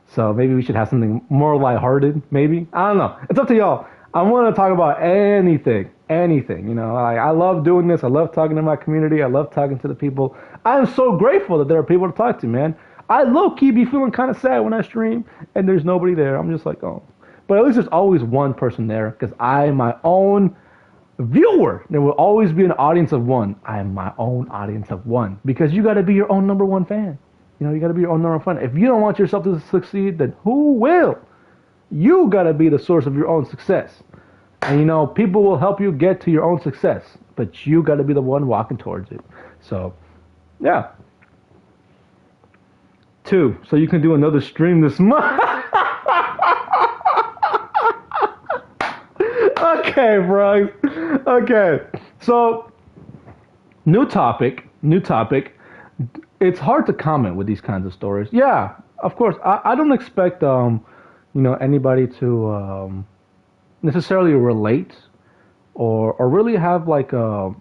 So maybe we should have something more lighthearted. Maybe, I don't know. It's up to y'all. I want to talk about anything. You know, I love doing this. I love talking to my community. I love talking to the people. I am so grateful that there are people to talk to, man. I low-key be feeling kind of sad when I stream and there's nobody there. I'm just like, oh. But at least there's always one person there because I am my own viewer. There will always be an audience of one. I am my own audience of one because you got to be your own number one fan. You know, you got to be your own number one fan. If you don't want yourself to succeed, then who will? You got to be the source of your own success. And, you know, people will help you get to your own success, but you got to be the one walking towards it. So, yeah. 2, so you can do another stream this month. Okay, bro. Okay. So, new topic. It's hard to comment with these kinds of stories. Yeah, of course. I don't expect, anybody to necessarily relate or really have like a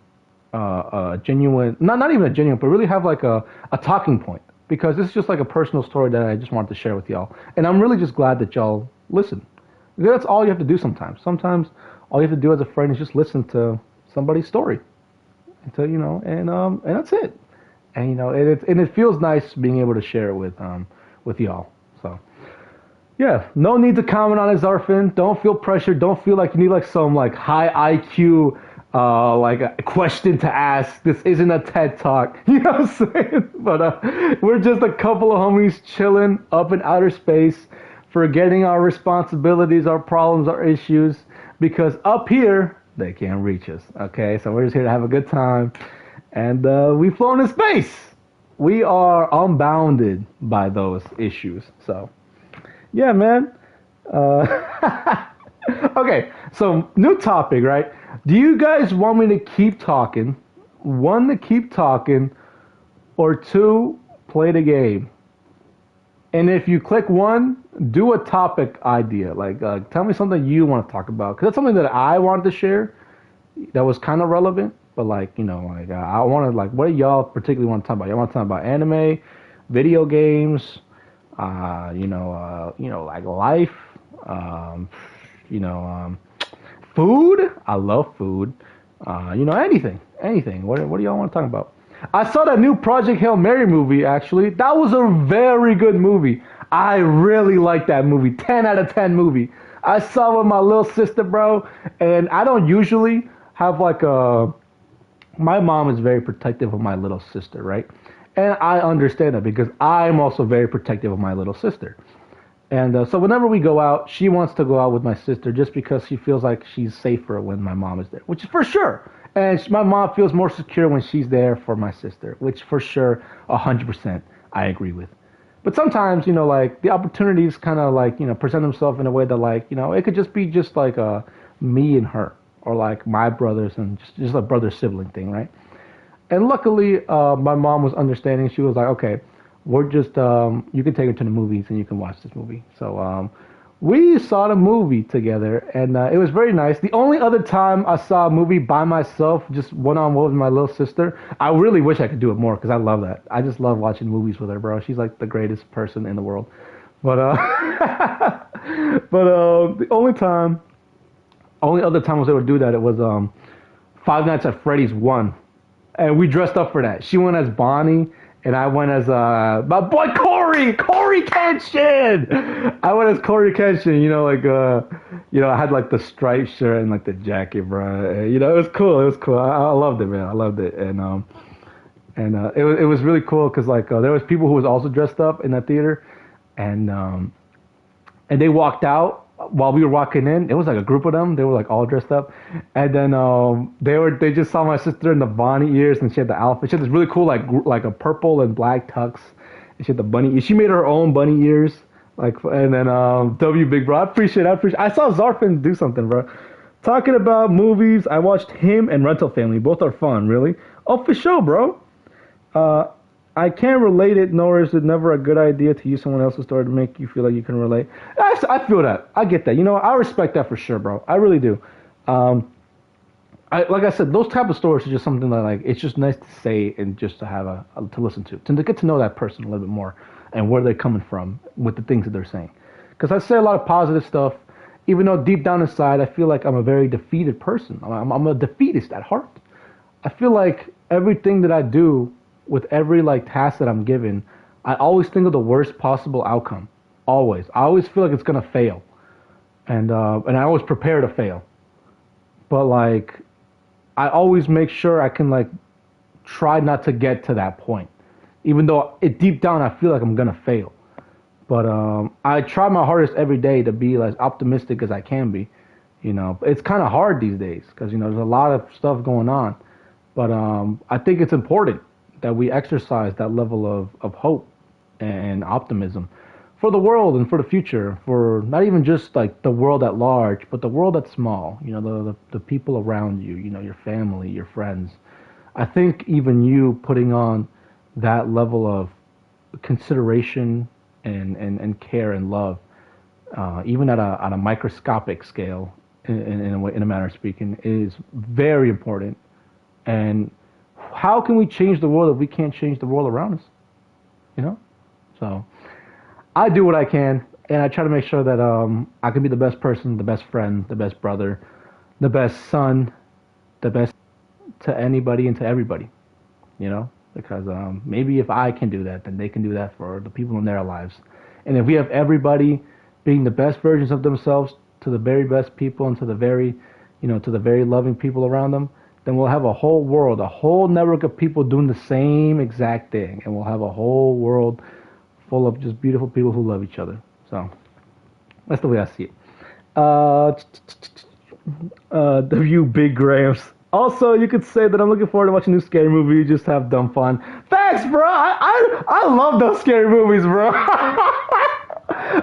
genuine, not even a genuine, but really have like a talking point, because this is just like a personal story that I just wanted to share with y'all. And I'm really just glad that y'all listen. That's all you have to do sometimes. Sometimes all you have to do as a friend is just listen to somebody's story. And that's it. And it feels nice being able to share it with y'all. So yeah, no need to comment on it, Zarfin. Don't feel pressured. Don't feel like you need like some like high IQ like a question to ask. This isn't a TED Talk. You know what I'm saying? But we're just a couple of homies chilling up in outer space, forgetting our responsibilities, our problems, our issues, because up here they can't reach us. Okay, so we're just here to have a good time. And we've flown in space. We are unbounded by those issues. So, yeah, man. Okay, so new topic, right? Do you guys want me to keep talking? 1, to keep talking, or 2, play the game? And if you click 1, do a topic idea. Like, tell me something you want to talk about. Because that's something that I wanted to share that was kind of relevant. But I want to what do y'all particularly want to talk about? Y'all want to talk about anime, video games, like life, food. I love food. Anything. What do y'all want to talk about? I saw that new Project Hail Mary movie. Actually, that was a very good movie. I really liked that movie. 10 out of 10 movie. I saw it with my little sister, bro, and I don't usually have like a. My mom is very protective of my little sister, right? And I understand that because I'm also very protective of my little sister. And so whenever we go out, she wants to go out with my sister just because she feels like she's safer when my mom is there, which is for sure. And my mom feels more secure when she's there for my sister, which for sure, 100% I agree with. But sometimes, the opportunities kind of present themselves in a way that it could just be just like me and her. Or like my brothers and just a brother-sibling thing, right? And luckily, my mom was understanding. She was like, okay, we're just, you can take her to the movies and you can watch this movie. So we saw the movie together and it was very nice. The only other time I saw a movie by myself, just one-on-one with my little sister, I really wish I could do it more because I love that. I just love watching movies with her, bro. She's like the greatest person in the world. But, the only other time I was able to do that, it was Five Nights at Freddy's 1. And we dressed up for that. She went as Bonnie, and I went as my boy Corey Kenshin! I went as Corey Kenshin, I had like the striped shirt and like the jacket, bro. It was cool. I loved it, man. I loved it. And it was really cool because there was people who was also dressed up in that theater, and they walked out while we were walking in, it was like a group of them. They were like all dressed up, and then they just saw my sister in the Bonnie ears, and she had the outfit. She had this really cool like a purple and black tux. And she had the bunny ears. She made her own bunny ears, and then W Big Bro. I appreciate. I saw Zarfin do something, bro. Talking about movies, I watched him and Rental Family. Both are fun, really. Oh, for sure, bro. Uh, I can't relate it, nor is it never a good idea to use someone else's story to make you feel like you can relate. I feel that. I get that. You know, I respect that for sure, bro. I really do. Um, like I said, those type of stories are just something that like it's just nice to say and just to have to listen to get to know that person a little bit more and where they're coming from with the things that they're saying. Because I say a lot of positive stuff, even though deep down inside I feel like I'm a very defeated person. I'm a defeatist at heart. I feel like everything that I do with every like task that I'm given, I always think of the worst possible outcome. Always. I always feel like it's gonna fail, and I always prepare to fail. But like, I always make sure I can like try not to get to that point, even though deep down I feel like I'm gonna fail. But I try my hardest every day to be as optimistic as I can be. You know, it's kind of hard these days because you know there's a lot of stuff going on. But I think it's important that we exercise that level of hope and optimism for the world and for the future, for not even just like the world at large, but the world that's small, you know, the people around you, you know, your family, your friends. I think even you putting on that level of consideration and care and love, even at a microscopic scale, in a manner of speaking, is very important. And how can we change the world if we can't change the world around us? You know? So I do what I can, and I try to make sure that I can be the best person, the best friend, the best brother, the best son, the best to anybody and to everybody. You know? Because maybe if I can do that, then they can do that for the people in their lives. And if we have everybody being the best versions of themselves to the very best people and to the very, you know, to the very loving people around them, then we'll have a whole world, a whole network of people doing the same exact thing. And we'll have a whole world full of just beautiful people who love each other. So that's the way I see it. W. Big Grams. Also, you could say that I'm looking forward to watching a new scary movie. You just have dumb fun. Thanks, bro. I love those scary movies, bro.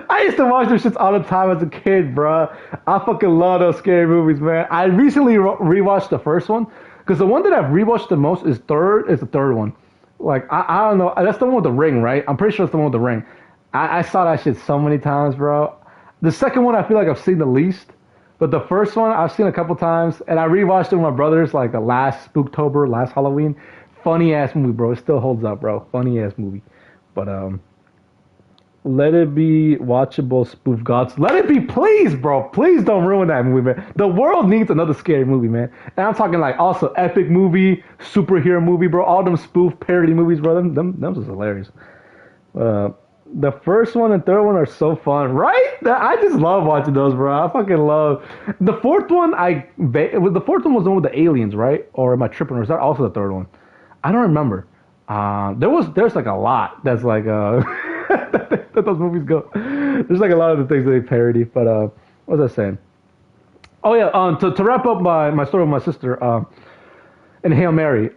I used to watch those shits all the time as a kid, bro. I fucking love those scary movies, man. I recently rewatched the first one because the one that I've rewatched the most is the third one. Like I don't know. That's the one with the ring, right? I'm pretty sure it's the one with the ring. I saw that shit so many times, bro. The second one I feel like I've seen the least. But the first one I've seen a couple times, and I rewatched it with my brothers like the last Spooktober, last Halloween. Funny ass movie, bro. It still holds up, bro. Funny ass movie. But let it be watchable, spoof gods. Let it be, please, bro. Please don't ruin that movie, man. The world needs another scary movie, man. And I'm talking like also epic movie, superhero movie, bro. All them spoof parody movies, bro. Them was hilarious. The first one and third one are so fun, right? I just love watching those, bro. I fucking love the fourth one. The fourth one was the one with the aliens, right? Or am I tripping? Or is that also the third one? I don't remember. There's like a lot that's like that those movies go. There's like a lot of the things that they parody. But what was I saying? Oh yeah. To wrap up my story with my sister. In Hail Mary.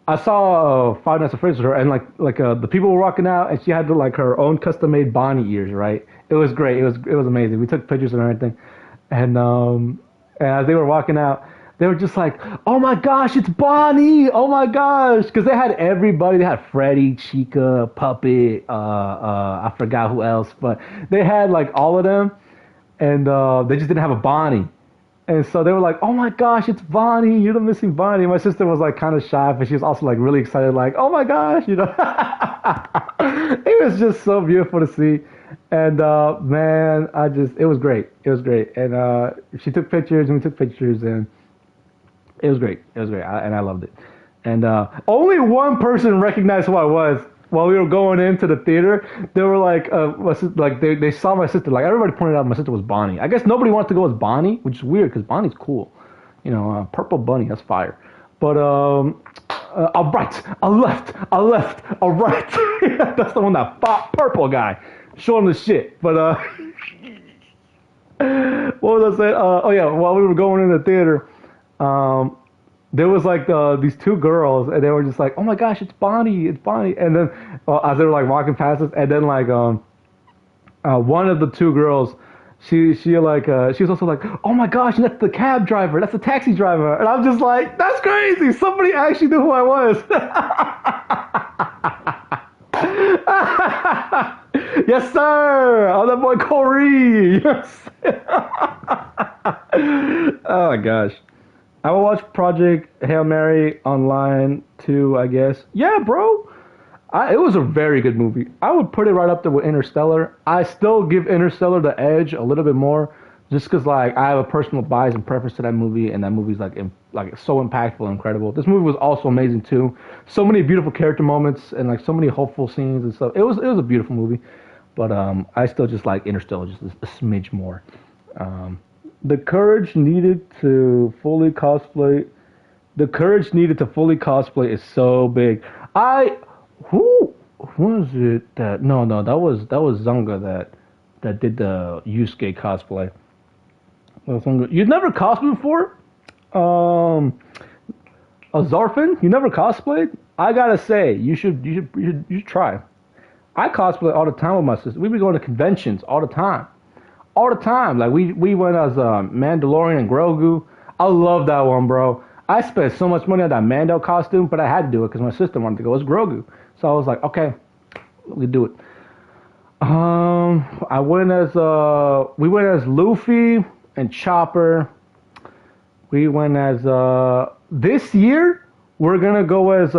I saw Five Nights at Freddy's with her, and like the people were walking out, and she had like her own custom made Bonnie ears. Right? It was great. It was amazing. We took pictures and everything, and as they were walking out, they were just like, "Oh my gosh, it's Bonnie! Oh my gosh!" Because they had everybody. They had Freddy, Chica, Puppet. I forgot who else, but they had like all of them, and they just didn't have a Bonnie. And so they were like, "Oh my gosh, it's Bonnie! You're the missing Bonnie." My sister was like kind of shy, but she was also like really excited, like, "Oh my gosh!" You know, it was just so beautiful to see. And man, it was great. It was great. And she took pictures, and we took pictures, and it was great. It was great, and I loved it. And only one person recognized who I was. While we were going into the theater, they were like, they saw my sister. Like everybody pointed out, my sister was Bonnie. I guess nobody wanted to go as Bonnie, which is weird because Bonnie's cool. You know, purple bunny, that's fire. But a right, a left, a right. That's the one that fought purple guy. Show him the shit. But What was I saying? Oh yeah, while we were going in the theater, um, there was like these two girls, and they were just like, "Oh my gosh, it's Bonnie!" And then as they were like walking past us, and then like one of the two girls, she was also like, "Oh my gosh, that's the cab driver, that's the taxi driver," and I'm just like, "That's crazy! Somebody actually knew who I was." Yes, sir. I'm that boy Corey. Yes. Oh my gosh. I will watch Project Hail Mary online too, I guess. Yeah, bro. It was a very good movie. I would put it right up there with Interstellar. I still give Interstellar the edge a little bit more, just because like I have a personal bias and preference to that movie, and that movie's like so impactful and incredible. This movie was also amazing too. So many beautiful character moments and like so many hopeful scenes and stuff. It was a beautiful movie, but I still just like Interstellar just a smidge more. Um, the courage needed to fully cosplay. The courage needed to fully cosplay is so big. I who was it that no that was Zunga that did the Yusuke cosplay. You've never cosplayed before? Um, a Zarfin? You never cosplayed? I gotta say, you should try. I cosplay all the time with my sister. We be going to conventions all the time, all the time. Like we went as Mandalorian and Grogu. I love that one, bro. I spent so much money on that Mando costume, but I had to do it because my sister wanted to go as Grogu. So I was like, okay, we do it. I went as we went as Luffy and Chopper. We went as this year we're gonna go as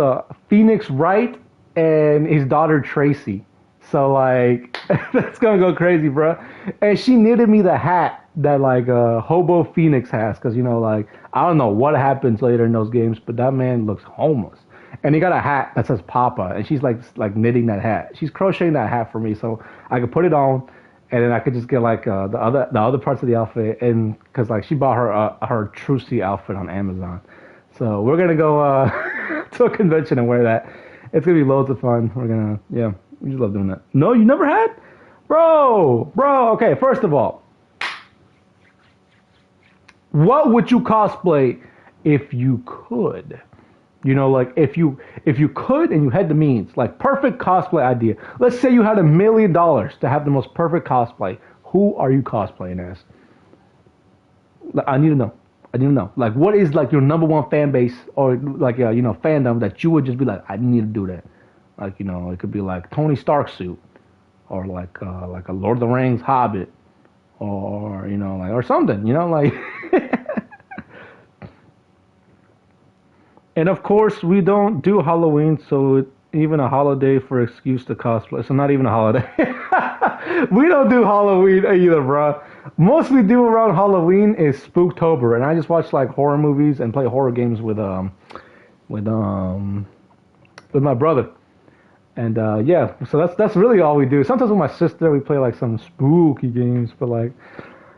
Phoenix Wright and his daughter Tracy. So like that's gonna go crazy, bro. And she knitted me the hat that like Hobo Phoenix has, because you know like I don't know what happens later in those games, but that man looks homeless. And he got a hat that says Papa, and she's like knitting that hat. She's crocheting that hat for me, so I could put it on, and then I could just get like the other parts of the outfit, and because like she bought her Trucy outfit on Amazon, so we're gonna go to a convention and wear that. It's gonna be loads of fun. We're gonna we just love doing that. No, you never had, bro. Okay, first of all, what would you cosplay if you could? You know, like if you could and you had the means, like perfect cosplay idea. Let's say you had $1 million to have the most perfect cosplay. Who are you cosplaying as? Like, I need to know. I need to know. Like, what is like your number one fan base or like fandom that you would just be like, I need to do that. Like it could be like Tony Stark suit, or like a Lord of the Rings Hobbit, or like or something. Like. And of course, we don't do Halloween, so even a holiday for excuse to cosplay. So not even a holiday. We don't do Halloween either, bro. Most we do around Halloween is Spooktober, and I just watch like horror movies and play horror games with with my brother. And yeah, so that's really all we do. Sometimes with my sister, we play like some spooky games, but like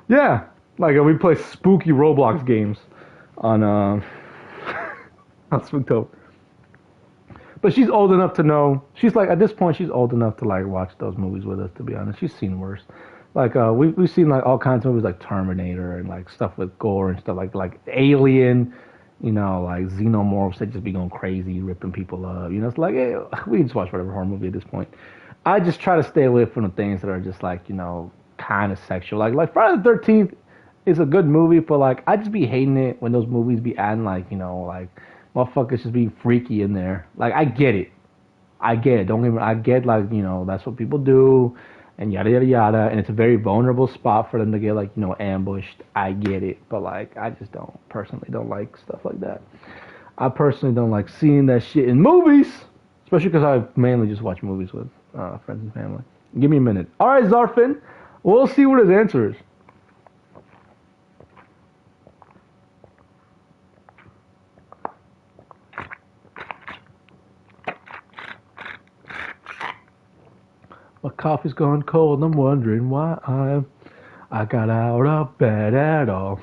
yeah, like we play spooky Roblox games on on Spooktober. But she's old enough to know. She's like at this point, she's old enough to like watch those movies with us. To be honest, she's seen worse. Like we've seen like all kinds of movies like Terminator and like stuff with gore and stuff like Alien. Like xenomorphs that just be going crazy, ripping people up. It's like hey, we can just watch whatever horror movie at this point. I just try to stay away from the things that are just like kind of sexual. Like Friday the 13th is a good movie, but like I just be hating it when those movies be adding like like motherfuckers just being freaky in there. Like I get it. Don't get me. I get like that's what people do, and yada yada yada. And it's a very vulnerable spot for them to get like ambushed. I get it, but like I just don't like stuff like that. I personally don't like seeing that shit in movies, especially because I mainly just watch movies with friends and family. Give me a minute. All right, Zarfin. We'll see what his answer is. My coffee's gone cold, and I'm wondering why I got out of bed at all.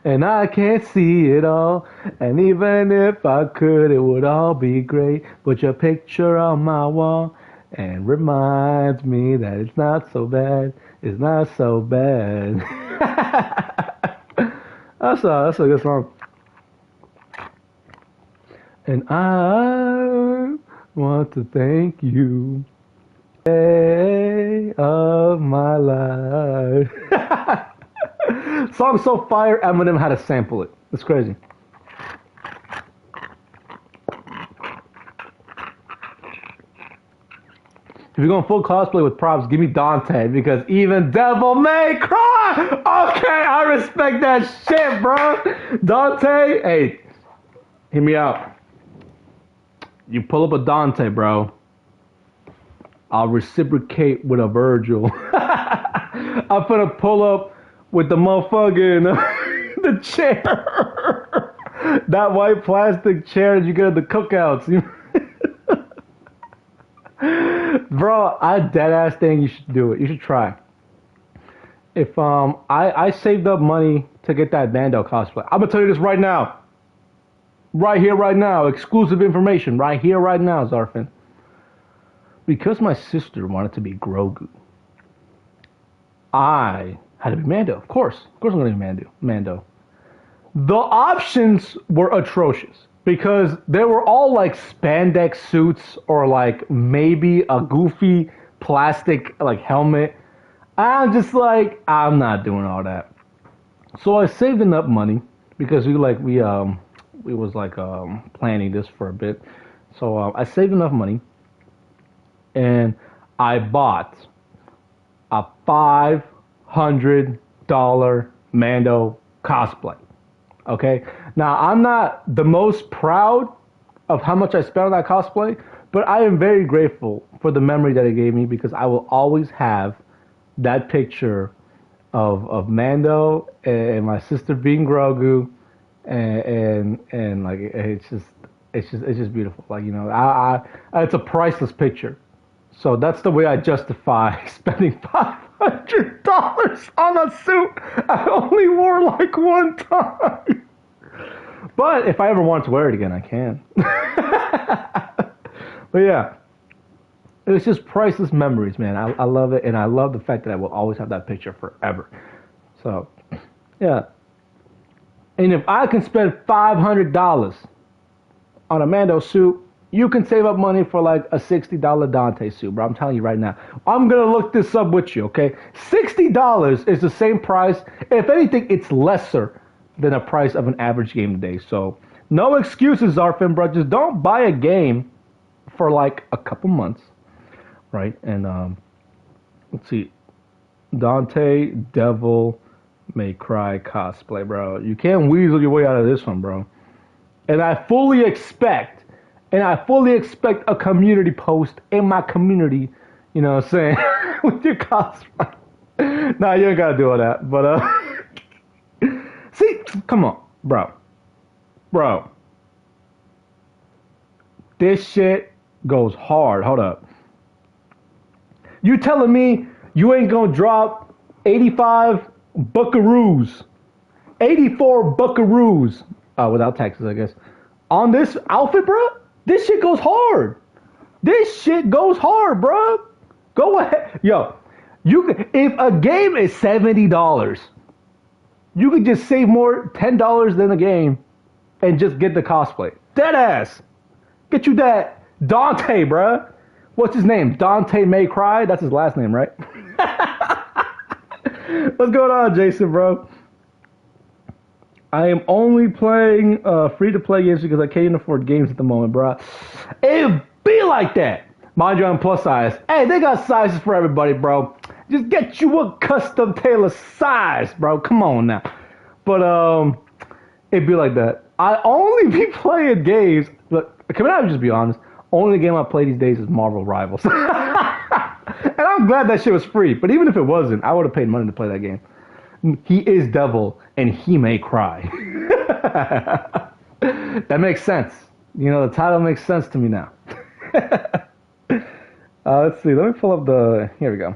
And I can't see it all. And even if I could, it would all be great. Put your picture on my wall. and reminds me that it's not so bad. It's not so bad. That's a good song. And I want to thank you, day of my life. Song so fire, Eminem had to sample it. It's crazy. If you're going full cosplay with props, give me Dante, because even Devil May Cry. Okay, I respect that shit, bro. Dante, hey, hear me out. You pull up a Dante, bro, I'll reciprocate with a Virgil. I'm gonna pull up with the motherfucking the chair. That white plastic chair that you get at the cookouts. Bro, I deadass think you should do it. You should try. If I saved up money to get that Mando cosplay. I'm gonna tell you this right now. Right here, right now. Exclusive information. Right here, right now, Zarfin. Because my sister wanted to be Grogu, I had to be Mando. Of course I'm gonna be Mando. The options were atrocious because they were all like spandex suits or like maybe a goofy plastic like helmet. I'm just like, I'm not doing all that. So I saved enough money because we was planning this for a bit. So I saved enough money and I bought a $500 Mando cosplay. Okay? Now, I'm not the most proud of how much I spent on that cosplay, but I am very grateful for the memory that it gave me because I will always have that picture of Mando and my sister being Grogu, and like it's just beautiful. Like, you know, I it's a priceless picture. So that's the way I justify spending $500 on a suit I only wore like one time. But if I ever want to wear it again, I can. But yeah, it's just priceless memories, man. I love it, and I love the fact that I will always have that picture forever. So, yeah. And if I can spend $500 on a Mando suit, you can save up money for like a $60 Dante suit, bro. I'm telling you right now. I'm going to look this up with you, okay? $60 is the same price. If anything, it's lesser than the price of an average game today. So, no excuses, Zarfin, bro. Just don't buy a game for like a couple months, right? And let's see. Dante Devil May Cry cosplay, bro. You can't weasel your way out of this one, bro. And I fully expect a community post in my community, you know what I'm saying, with your cosplay. Nah, you ain't gotta do all that. But, see, come on, bro. Bro. This shit goes hard. Hold up. You telling me you ain't gonna drop 85 buckaroos, 84 buckaroos, without taxes, I guess, on this outfit, bro? This shit goes hard. This shit goes hard, bro. Go ahead. Yo, if a game is $70, you could just save more $10 than the game and just get the cosplay. Dead ass. Get you that Dante, bro. What's his name? Dante May Cry? That's his last name, right? What's going on, Jason, bro? I am only playing free-to-play games because I can't afford games at the moment, bro. It be like that. Mind you, I'm plus size. Hey, they got sizes for everybody, bro. Just get you a custom tailor size, bro. Come on now. But it be like that. I only be playing games. Look, can I just be honest? Only game I play these days is Marvel Rivals. And I'm glad that shit was free. But even if it wasn't, I would have paid money to play that game. He is devil, and he may cry. That makes sense. You know, the title makes sense to me now. Let's see. Let me pull up the... Here we go.